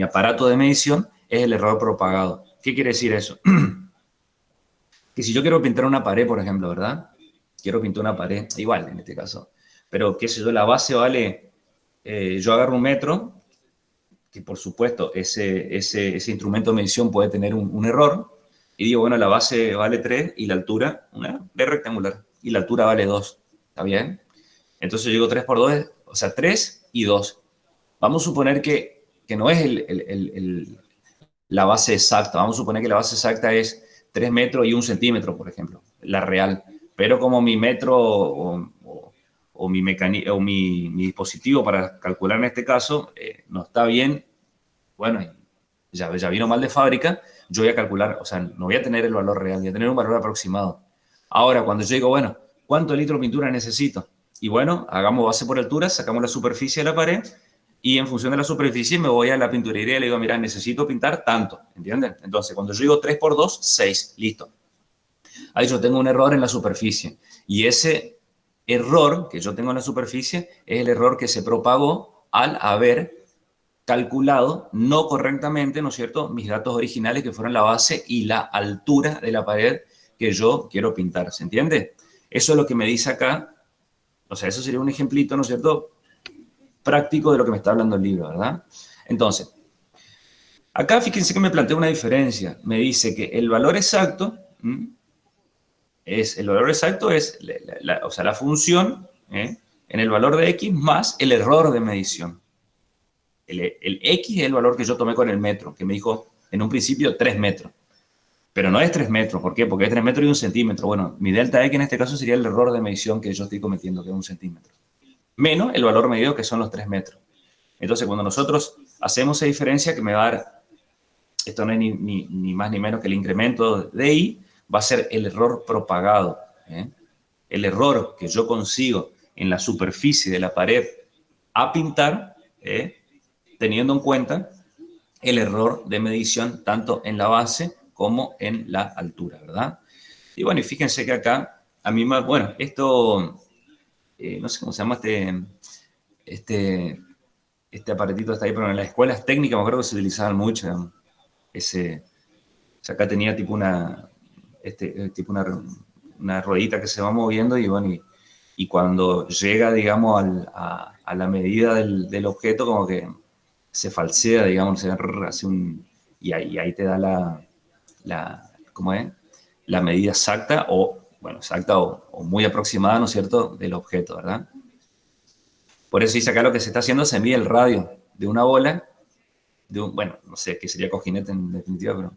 aparato de medición, es el error propagado. ¿Qué quiere decir eso? Que si yo quiero pintar una pared, por ejemplo, ¿verdad? Quiero pintar una pared, igual en este caso, pero qué sé yo, la base vale, yo agarro un metro, que por supuesto ese instrumento de medición puede tener un error, y digo, bueno, la base vale 3 y la altura, una es rectangular, y la altura vale 2, ¿está bien? Entonces yo digo 3 por 2, o sea, 3 y 2. Vamos a suponer que no es la base exacta, vamos a suponer que la base exacta es 3 metros y 1 centímetro, por ejemplo, la real. Pero como mi metro o mi dispositivo para calcular en este caso no está bien, bueno, ya vino mal de fábrica, yo voy a calcular, o sea, no voy a tener el valor real, voy a tener un valor aproximado. Ahora, cuando yo digo, bueno, ¿cuántos litros de pintura necesito? Y bueno, hagamos base por altura, sacamos la superficie de la pared y en función de la superficie me voy a la pinturería y le digo, mira, necesito pintar tanto, ¿entienden? Entonces, cuando yo digo 3 por 2, 6, listo. Ahí yo tengo un error en la superficie. Y ese error que yo tengo en la superficie es el error que se propagó al haber calculado no correctamente, ¿no es cierto?, mis datos originales que fueron la base y la altura de la pared que yo quiero pintar. ¿Se entiende? Eso es lo que me dice acá. O sea, eso sería un ejemplito, ¿no es cierto?, práctico de lo que me está hablando el libro, ¿verdad? Entonces, acá fíjense que me plantea una diferencia. Me dice que el valor exacto es la función en el valor de x más el error de medición. El x es el valor que yo tomé con el metro, que me dijo en un principio 3 metros. Pero no es 3 metros. ¿Por qué? Porque es 3 metros y 1 centímetro. Bueno, mi delta x en este caso sería el error de medición que yo estoy cometiendo, que es 1 centímetro. Menos el valor medido, que son los 3 metros. Entonces, cuando nosotros hacemos esa diferencia, que me va a dar, esto no es ni más ni menos que el incremento de i, va a ser el error propagado. El error que yo consigo en la superficie de la pared a pintar, teniendo en cuenta el error de medición tanto en la base como en la altura, ¿verdad? Y bueno, y fíjense que acá, a mí más, bueno, esto, no sé cómo se llama este aparatito está ahí, pero en las escuelas técnicas me acuerdo que se utilizaban mucho, digamos, o sea, acá tenía tipo una ruedita que se va moviendo y bueno, y cuando llega, digamos, a la medida del objeto, como que se falsea, digamos, hace y ahí te da ¿cómo es? La medida exacta o muy aproximada, ¿no es cierto?, del objeto, ¿verdad? Por eso dice acá lo que se está haciendo, se mide el radio de una bola, bueno, no sé qué sería cojinete en definitiva, pero...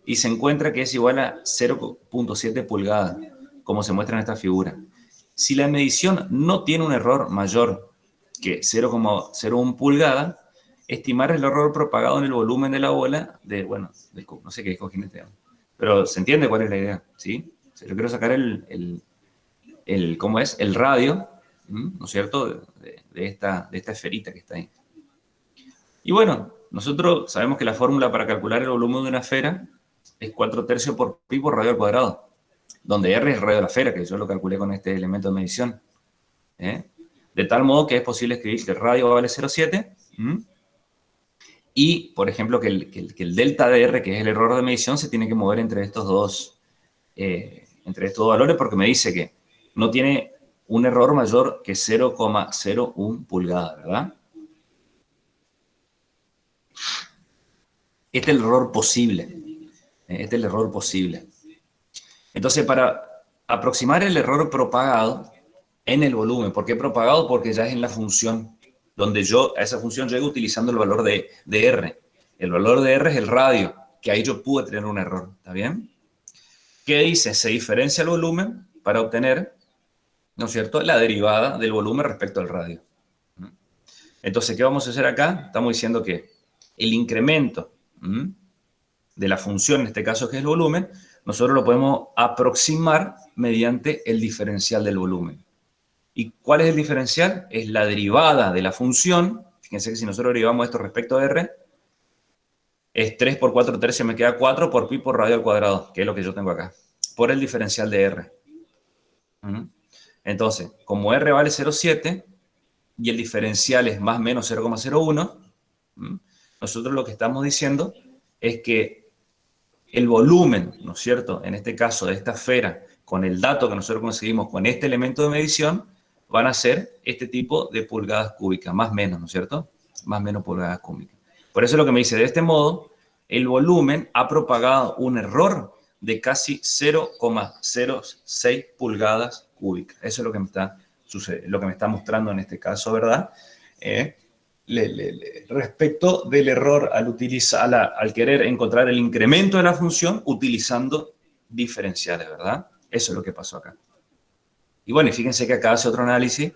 Y se encuentra que es igual a 0.7 pulgadas, como se muestra en esta figura. Si la medición no tiene un error mayor que 0,01 pulgada, estimar el error propagado en el volumen de la bola, no sé qué es cojinete, pero se entiende cuál es la idea, ¿sí? Si yo quiero sacar ¿cómo es? El radio, ¿no es cierto? De esta esferita que está ahí. Y bueno, nosotros sabemos que la fórmula para calcular el volumen de una esfera es 4/3 por pi por radio al cuadrado, donde R es el radio de la esfera, que yo lo calculé con este elemento de medición. De tal modo que es posible escribir que el radio vale 0,7 y, por ejemplo, que el delta de R, que es el error de medición, se tiene que mover entre estos dos valores, porque me dice que no tiene un error mayor que 0,01 pulgada, ¿verdad? Este es el error posible. Este es el error posible. Entonces, para aproximar el error propagado en el volumen, ¿por qué propagado? Porque ya es en la función, donde yo a esa función llego utilizando el valor de R. El valor de R es el radio, que ahí yo pude tener un error, ¿está bien? ¿Qué dice? Se diferencia el volumen para obtener, ¿no es cierto?, la derivada del volumen respecto al radio. Entonces, ¿qué vamos a hacer acá? Estamos diciendo que el incremento de la función, en este caso que es el volumen, nosotros lo podemos aproximar mediante el diferencial del volumen. ¿Y cuál es el diferencial? Es la derivada de la función. Fíjense que si nosotros derivamos esto respecto a R, es 3 por 4/3, me queda 4 por pi por radio al cuadrado, que es lo que yo tengo acá, por el diferencial de R. Entonces, como R vale 0,7 y el diferencial es más o menos 0,01, nosotros lo que estamos diciendo es que el volumen, ¿no es cierto?, en este caso de esta esfera, con el dato que nosotros conseguimos con este elemento de medición, van a ser este tipo de pulgadas cúbicas, más o menos, ¿no es cierto? Más o menos pulgadas cúbicas. Por eso es lo que me dice, de este modo, el volumen ha propagado un error de casi 0,06 pulgadas cúbicas. Eso es lo que me está mostrando en este caso, ¿verdad? Respecto del error al querer encontrar el incremento de la función utilizando diferenciales, ¿verdad? Eso es lo que pasó acá. Y bueno, y fíjense que acá hace otro análisis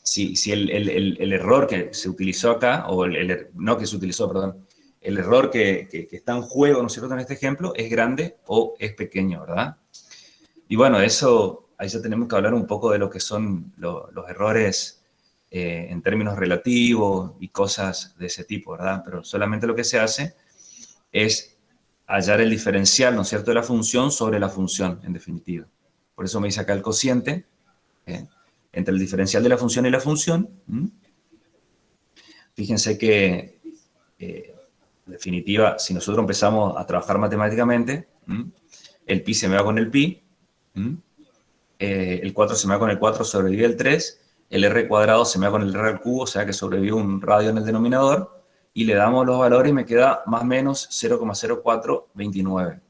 si el error que se utilizó acá, o no que se utilizó, perdón, el error que está en juego, ¿no es cierto?, en este ejemplo, es grande o es pequeño, ¿verdad? Y bueno, eso, ahí ya tenemos que hablar un poco de lo que son los errores en términos relativos y cosas de ese tipo, ¿verdad? Pero solamente lo que se hace es hallar el diferencial, ¿no es cierto?, de la función sobre la función, en definitiva. Por eso me dice acá el cociente entre el diferencial de la función y la función. Fíjense que, en definitiva, si nosotros empezamos a trabajar matemáticamente, el pi se me va con el pi, el 4 se me va con el 4, sobrevive el 3, el r cuadrado se me va con el r al cubo, o sea que sobrevive un radio en el denominador, y le damos los valores y me queda más o menos 0,0429.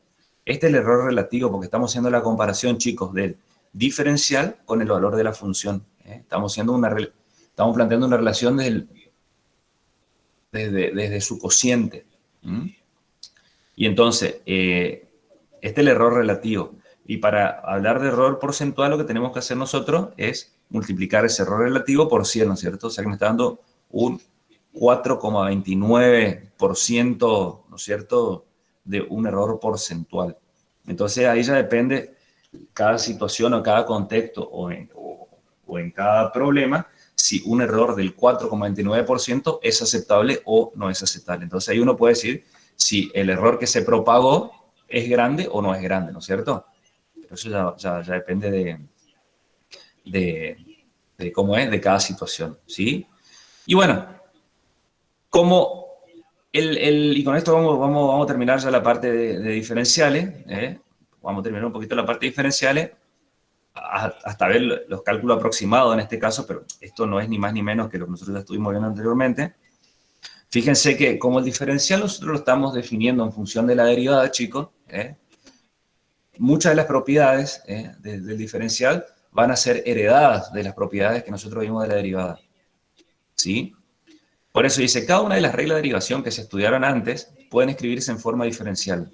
Este es el error relativo porque estamos haciendo la comparación, chicos, del diferencial con el valor de la función. Estamos planteando una relación desde su cociente. Y entonces, este es el error relativo. Y para hablar de error porcentual, lo que tenemos que hacer nosotros es multiplicar ese error relativo por 100, ¿no es cierto? O sea que me está dando un 4,29%, ¿no es cierto?, de un error porcentual. Entonces ahí ya depende cada situación o cada contexto o en cada problema si un error del 4,29% es aceptable o no es aceptable. Entonces ahí uno puede decir si el error que se propagó es grande o no es grande, ¿no es cierto? Pero eso ya depende de cómo es, de cada situación, ¿sí? Y bueno, y con esto vamos a terminar ya la parte de diferenciales. Vamos a terminar un poquito la parte de diferenciales hasta ver los cálculos aproximados en este caso, pero esto no es ni más ni menos que lo que nosotros ya estuvimos viendo anteriormente. Fíjense que como el diferencial nosotros lo estamos definiendo en función de la derivada, chicos, muchas de las propiedades del diferencial van a ser heredadas de las propiedades que nosotros vimos de la derivada, ¿sí? Por eso dice, cada una de las reglas de derivación que se estudiaron antes pueden escribirse en forma diferencial.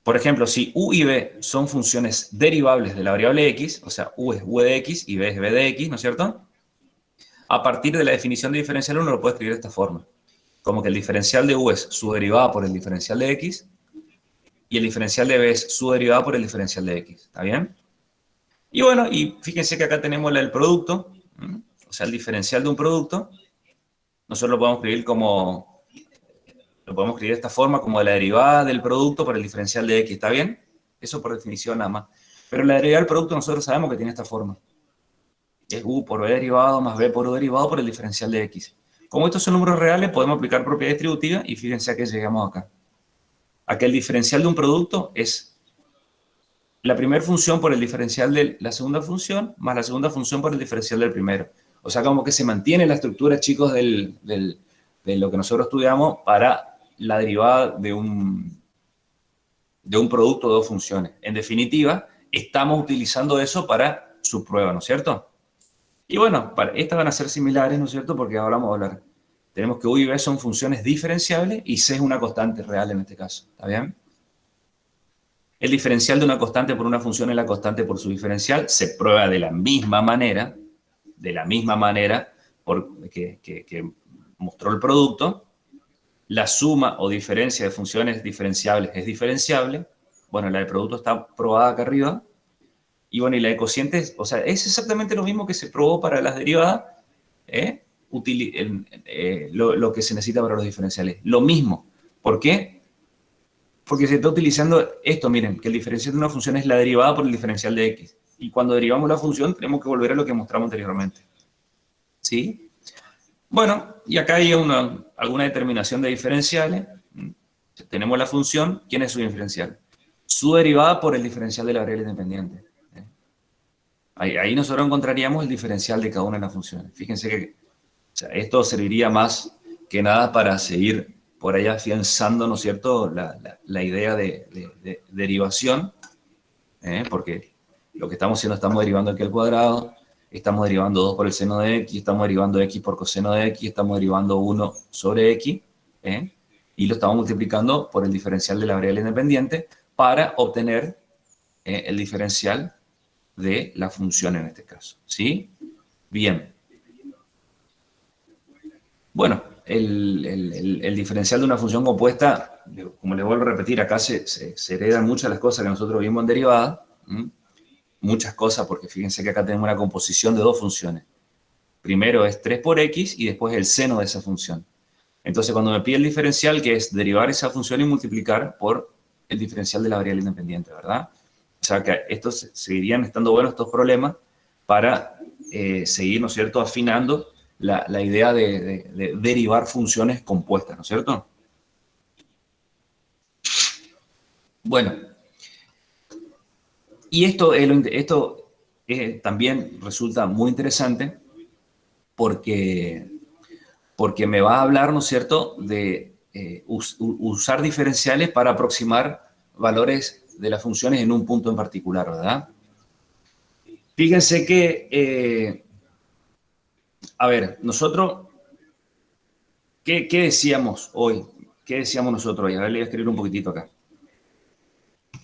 Por ejemplo, si u y b son funciones derivables de la variable x, o sea, u es u de x y b es b de x, ¿no es cierto? A partir de la definición de diferencial uno lo puede escribir de esta forma. como que el diferencial de u es su derivada por el diferencial de x y el diferencial de b es su derivada por el diferencial de x. ¿Está bien? Y bueno, y fíjense que acá tenemos el producto, o sea, el diferencial de un producto. Nosotros lo podemos escribir de esta forma, como la derivada del producto por el diferencial de x. ¿Está bien? Eso por definición nada más. Pero la derivada del producto nosotros sabemos que tiene esta forma. Es u por b derivado más b por u derivado por el diferencial de x. Como estos son números reales, podemos aplicar propiedad distributiva y fíjense a qué llegamos acá. A que el diferencial de un producto es la primera función por el diferencial de la segunda función más la segunda función por el diferencial del primero. O sea, como que se mantiene la estructura, chicos, de lo que nosotros estudiamos para la derivada de un producto de dos funciones. En definitiva, estamos utilizando eso para su prueba, ¿no es cierto? Y bueno, estas van a ser similares, ¿no es cierto? Porque ahora vamos a hablar. Tenemos que u y b son funciones diferenciables y c es una constante real en este caso. ¿Está bien? El diferencial de una constante por una función es la constante por su diferencial. Se prueba de la misma manera que mostró el producto. La suma o diferencia de funciones diferenciables es diferenciable. Bueno, la de producto está probada acá arriba. Y bueno, y la de cocientes, o sea, es exactamente lo mismo que se probó para las derivadas, lo que se necesita para los diferenciales. Lo mismo. ¿Por qué? Porque se está utilizando esto, miren, que el diferencial de una función es la derivada por el diferencial de x. Y cuando derivamos la función, tenemos que volver a lo que mostramos anteriormente. ¿Sí? Bueno, y acá hay alguna determinación de diferenciales. Tenemos la función, ¿quién es su diferencial? Su derivada por el diferencial de la variable independiente. Ahí nosotros encontraríamos el diferencial de cada una de las funciones. Fíjense que esto serviría más que nada para seguir por ahí afianzando, ¿no es cierto?, la idea de derivación, porque lo que estamos haciendo, estamos derivando aquí al cuadrado, estamos derivando 2 por el seno de x, estamos derivando x por coseno de x, estamos derivando 1 sobre x, y lo estamos multiplicando por el diferencial de la variable independiente para obtener el diferencial de la función en este caso. ¿Sí? Bien. Bueno, el diferencial de una función compuesta, como les vuelvo a repetir, acá se heredan muchas de las cosas que nosotros vimos en derivada. Muchas cosas, porque fíjense que acá tenemos una composición de dos funciones. Primero es 3 por x y después el seno de esa función. Entonces, cuando me pide el diferencial, que es derivar esa función y multiplicar por el diferencial de la variable independiente, ¿verdad? O sea, que estos seguirían estando buenos estos problemas para seguir, ¿no es cierto?, afinando la idea de derivar funciones compuestas, ¿no es cierto? Bueno, y esto también resulta muy interesante porque me va a hablar, ¿no es cierto?, de usar diferenciales para aproximar valores de las funciones en un punto en particular, ¿verdad? Fíjense que, a ver, nosotros, ¿qué decíamos hoy? ¿Qué decíamos nosotros hoy? A ver, le voy a escribir un poquitito acá.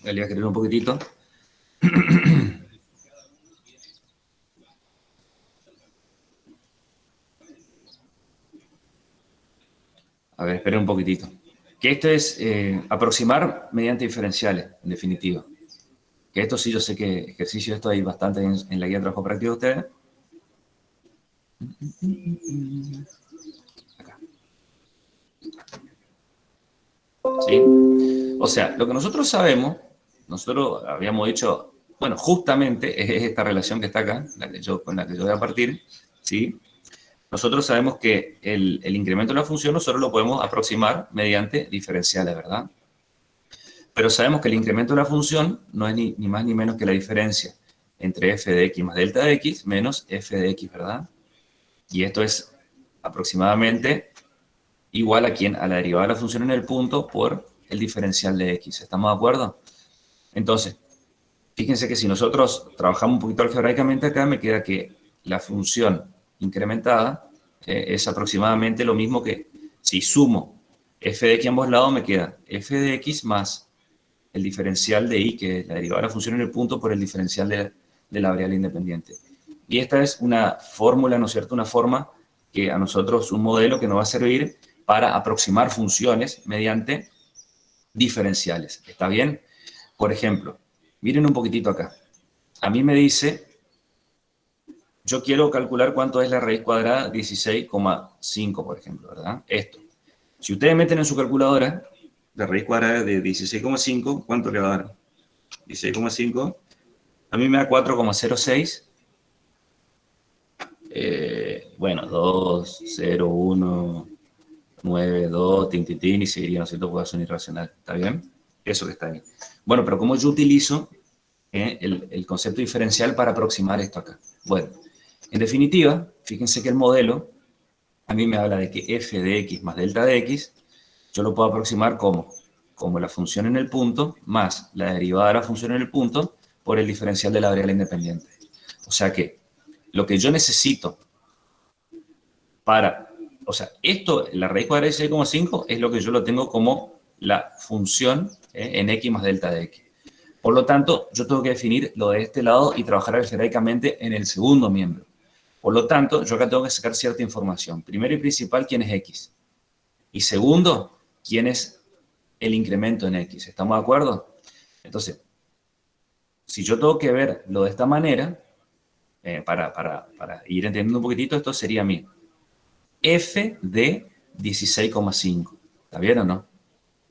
Le voy a escribir un poquitito. A ver, esperen un poquitito. Que esto es aproximar mediante diferenciales, en definitiva. Que esto sí, yo sé que ejercicio, esto hay bastante en la guía de trabajo práctico de ustedes. Acá. ¿Sí? O sea, lo que nosotros sabemos, nosotros habíamos dicho, bueno, justamente es esta relación que está acá, con la que yo voy a partir, ¿sí? Nosotros sabemos que el incremento de la función nosotros lo podemos aproximar mediante diferenciales, ¿verdad? Pero sabemos que el incremento de la función no es ni más ni menos que la diferencia entre f de x más delta de x menos f de x, ¿verdad? Y esto es aproximadamente igual a la derivada de la función en el punto por el diferencial de x. ¿Estamos de acuerdo? Entonces, fíjense que si nosotros trabajamos un poquito algebraicamente acá, me queda que la función incrementada es aproximadamente lo mismo que si sumo f de x a ambos lados, me queda f de x más el diferencial de y, que es la derivada de la función en el punto, por el diferencial de la variable independiente. Y esta es una fórmula, ¿no es cierto? Una forma que a nosotros, un modelo que nos va a servir para aproximar funciones mediante diferenciales. ¿Está bien? Por ejemplo, miren un poquitito acá. A mí me dice, yo quiero calcular cuánto es la raíz cuadrada 16,5, por ejemplo, ¿verdad? Esto. Si ustedes meten en su calculadora la raíz cuadrada de 16,5, ¿cuánto le va a dar? 16,5, a mí me da 4,06. Bueno, 2, 0, 1, 9, 2, tin, y seguiría, ¿no es cierto? Puede ser irracional, ¿está bien? Eso que está ahí. Bueno, pero ¿cómo yo utilizo el concepto diferencial para aproximar esto acá? Bueno, en definitiva, fíjense que el modelo a mí me habla de que f de x más delta de x, yo lo puedo aproximar como la función en el punto más la derivada de la función en el punto por el diferencial de la variable independiente. O sea que lo que yo necesito para, o sea, esto, la raíz cuadrada de 16,5 es lo que yo lo tengo como la función en x más delta de x. Por lo tanto, yo tengo que definir lo de este lado y trabajar algebraicamente en el segundo miembro. Por lo tanto, yo acá tengo que sacar cierta información. Primero y principal, ¿quién es x? Y segundo, ¿quién es el incremento en x? ¿Estamos de acuerdo? Entonces, si yo tengo que ver lo de esta manera, para ir entendiendo un poquitito, esto sería mi f de 16,5. ¿Está bien o no?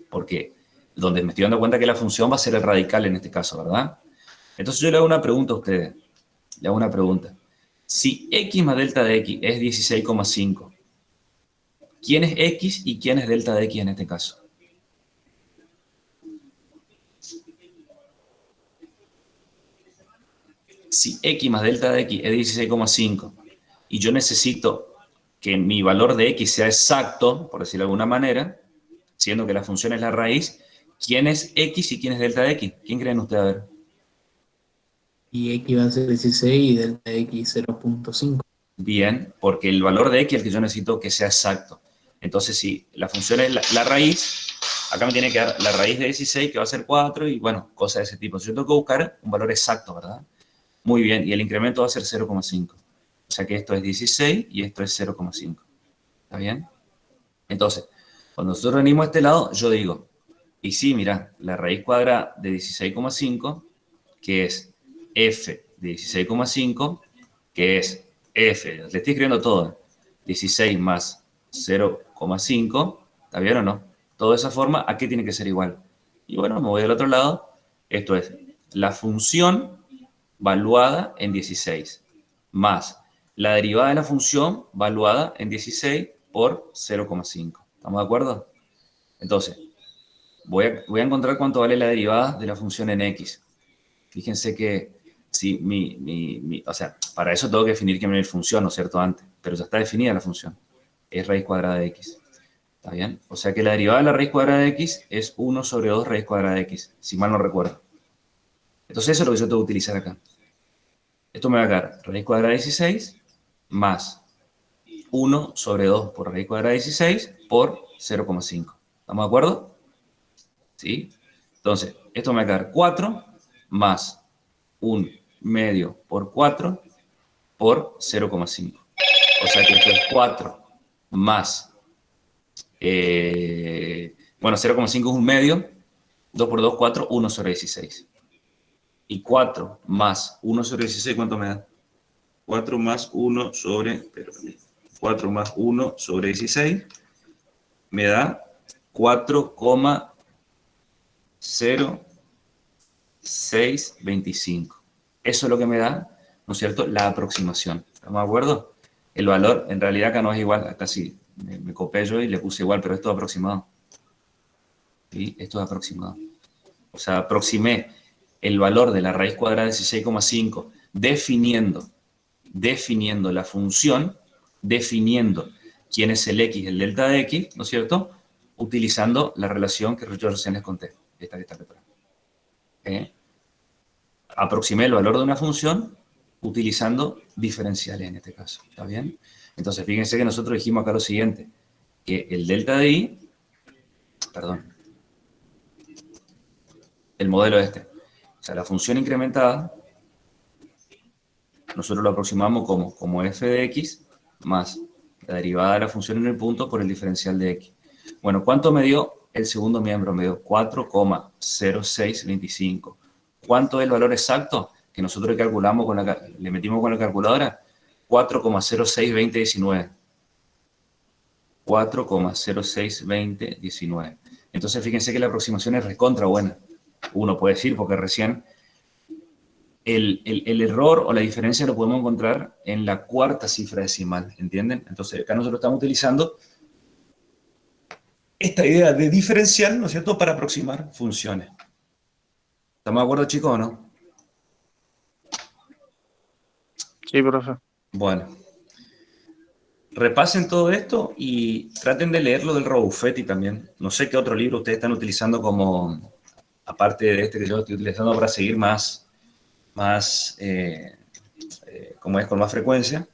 Porque donde me estoy dando cuenta que la función va a ser el radical en este caso, ¿verdad? Entonces yo le hago una pregunta a ustedes. Le hago una pregunta. Si x más delta de x es 16,5, ¿quién es x y quién es delta de x en este caso? Si x más delta de x es 16,5 y yo necesito que mi valor de x sea exacto, por decirlo de alguna manera, siendo que la función es la raíz, ¿quién es x y quién es delta de x? ¿Quién creen ustedes? A ver. Y x va a ser 16 y delta de x 0,5. Bien, porque el valor de x es el que yo necesito que sea exacto. Entonces, si la función es la raíz, acá me tiene que dar la raíz de 16, que va a ser 4, y bueno, cosas de ese tipo. Yo tengo que buscar un valor exacto, ¿verdad? Muy bien, y el incremento va a ser 0,5. O sea que esto es 16 y esto es 0,5. ¿Está bien? Entonces, cuando nosotros venimos a este lado, yo digo, y sí, mira, la raíz cuadrada de 16,5, que es f de 16,5, que es f, le estoy escribiendo todo, 16 más 0,5, ¿está bien o no? Todo de esa forma, ¿a qué tiene que ser igual? Y bueno, me voy al otro lado, esto es la función valuada en 16, más la derivada de la función valuada en 16 por 0,5. ¿Estamos de acuerdo? Entonces, voy a encontrar cuánto vale la derivada de la función en x. Fíjense que si o sea, para eso tengo que definir qué mi función, ¿no es cierto? Antes, pero ya está definida la función. Es raíz cuadrada de x. ¿Está bien? O sea que la derivada de la raíz cuadrada de x es 1 sobre 2 raíz cuadrada de x, si mal no recuerdo. Entonces eso es lo que yo tengo que utilizar acá. Esto me va a dar raíz cuadrada de 16 más 1 sobre 2 por raíz cuadrada de 16 por 0,5. ¿Estamos de acuerdo? ¿Sí? Entonces, esto me va a dar 4 más 1 medio por 4 por 0,5. O sea que esto es 4 más, bueno, 0,5 es 1 medio, 2 por 2, 4, 1 sobre 16. Y 4 más 1 sobre 16, ¿cuánto me da? 4 más 1 sobre, 4 más 1 sobre 16 me da 4,0625. Eso es lo que me da, ¿no es cierto?, la aproximación. ¿Estamos de acuerdo? El valor, en realidad acá no es igual, acá sí, me copié yo y le puse igual, pero esto es aproximado. ¿Sí? Esto es aproximado. O sea, aproximé el valor de la raíz cuadrada de 16,5 definiendo la función, definiendo quién es el x y el delta de x, ¿no es cierto?, utilizando la relación que yo recién les conté, esta que está preparada. Aproximé el valor de una función utilizando diferenciales en este caso, ¿está bien? Entonces, fíjense que nosotros dijimos acá lo siguiente, que el delta de i, perdón, el modelo este, o sea, la función incrementada, nosotros lo aproximamos como f de x más La derivada de la función en el punto por el diferencial de x. Bueno, ¿cuánto me dio el segundo miembro? Me dio 4,0625. ¿Cuánto es el valor exacto que nosotros calculamos le metimos con la calculadora? 4,062019. 4,062019. Entonces, fíjense que la aproximación es recontra buena. Uno puede decir, porque recién el error o la diferencia lo podemos encontrar en la cuarta cifra decimal, ¿entienden? Entonces, acá nosotros estamos utilizando esta idea de diferencial, ¿no es cierto?, para aproximar funciones. ¿Estamos de acuerdo, chicos, o no? Sí, profe. Bueno. Repasen todo esto y traten de leer lo del Robuffetti también. No sé qué otro libro ustedes están utilizando como, aparte de este que yo estoy utilizando para seguir como es, con más frecuencia.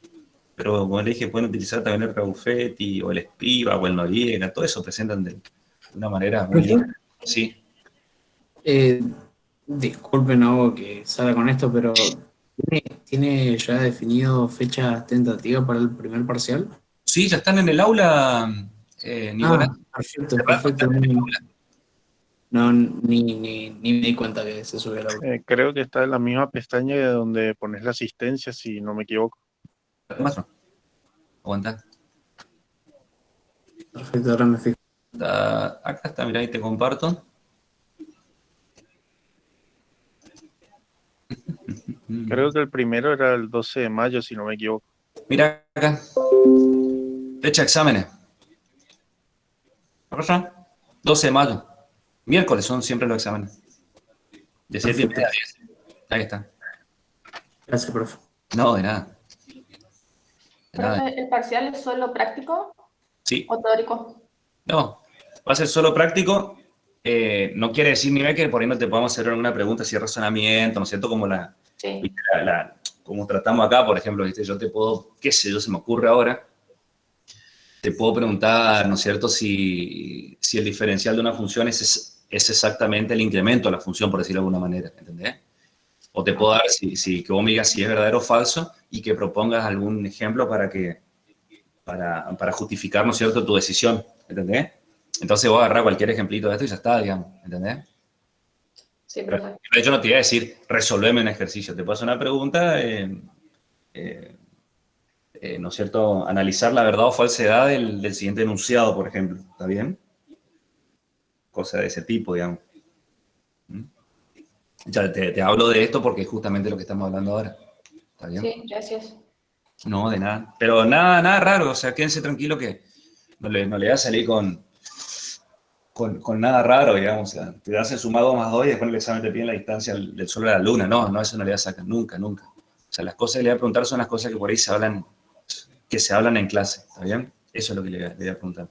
Pero como les dije, pueden utilizar también el Robuffetti o el Spiva o el Noriega. Todo eso presentan de una manera muy linda. Sí. Disculpen algo que salga con esto, pero ¿tiene ya definido fecha tentativa para el primer parcial? Sí, ya están en el aula, Nicolás. Perfecto, perfecto. No, ni me di cuenta que se subió el aula. Creo que está en la misma pestaña de donde pones la asistencia, si no me equivoco. Maestro, aguanta. Perfecto, ahora me fijo. Acá está, mirá, ahí te comparto. Creo que el primero era el 12 de mayo, si no me equivoco. Mira acá. Fecha de exámenes. ¿Verdad? 12 de mayo. Miércoles son siempre los exámenes. De 7:30 a 10. Ahí está. Gracias, profe. No, de nada. De nada. Profe, ¿el parcial es solo práctico Sí. o teórico? No. Va a ser solo práctico. No quiere decir ni que por ahí no te podamos hacer alguna pregunta si es razonamiento, ¿no es cierto? Como Sí. como tratamos acá, por ejemplo, ¿viste? Yo te puedo, qué sé yo, se me ocurre ahora, te puedo preguntar, ¿no es cierto?, si el diferencial de una función es exactamente el incremento de la función, por decirlo de alguna manera, ¿entendés? O te puedo dar, que vos me digas si es verdadero o falso y que propongas algún ejemplo para justificar, ¿no es cierto?, tu decisión, ¿entendés? Entonces vos agarrás cualquier ejemplito de esto y ya está, digamos, ¿entendés? Sí, profe. Pero yo no te iba a decir, resolveme un ejercicio. Te puedo hacer una pregunta, ¿no es cierto? Analizar la verdad o falsedad del siguiente enunciado, por ejemplo. ¿Está bien? Cosa de ese tipo, digamos. Ya te hablo de esto porque es justamente lo que estamos hablando ahora. ¿Está bien? Sí, gracias. No, de nada. Pero nada raro. O sea, quédense tranquilos que no le va a salir con nada raro, digamos. O sea, te hacen sumar 2 más 2 y después en el examen te piden la distancia del Sol a la Luna. No, eso no le va a sacar nunca. O sea, las cosas que le voy a preguntar son las cosas que por ahí se hablan en clase, ¿está bien? Eso es lo que le voy a preguntar.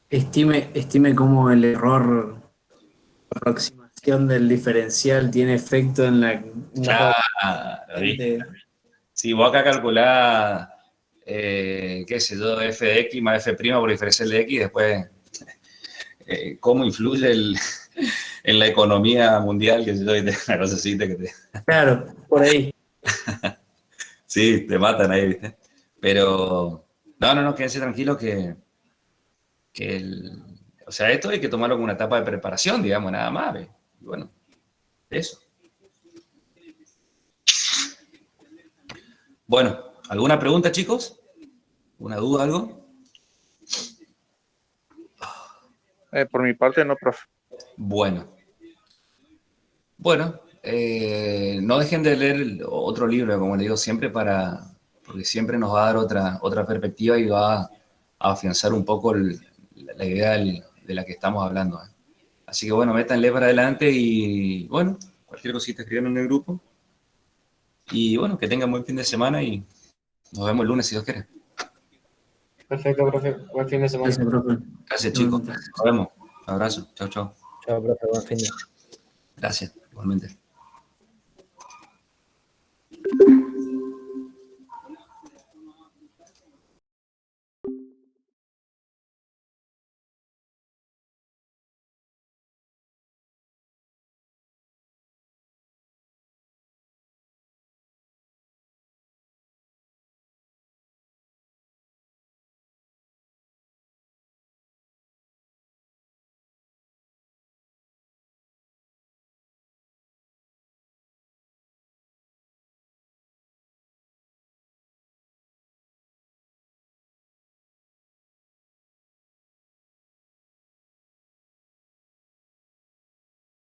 Estime cómo el error de aproximación del diferencial tiene efecto en la... Claro, ¿viste? Si vos acá calculás, qué sé yo, f de x más f' por diferencial de x, después cómo influye en la economía mundial, que sé yo, una cosa así que te... Claro, por ahí. Sí, te matan ahí, ¿viste? Pero, no, quédense tranquilos o sea, esto hay que tomarlo como una etapa de preparación, digamos, nada más, ¿ve? Y bueno, eso. Bueno, ¿alguna pregunta, chicos? ¿Una duda, algo? Por mi parte, no, profe. Bueno, no dejen de leer otro libro, como les digo, siempre porque siempre nos va a dar otra perspectiva y va a afianzar un poco la idea de la que estamos hablando. Así que bueno, métanle para adelante y bueno, cualquier cosita escriban en el grupo. Y bueno, que tengan buen fin de semana y nos vemos el lunes si Dios quiere. Perfecto, profe. Buen fin de semana. Gracias, profe. Gracias, chicos. Nos vemos. Un abrazo. Chao. Chao, profe. Buen fin de semana. Gracias, igualmente.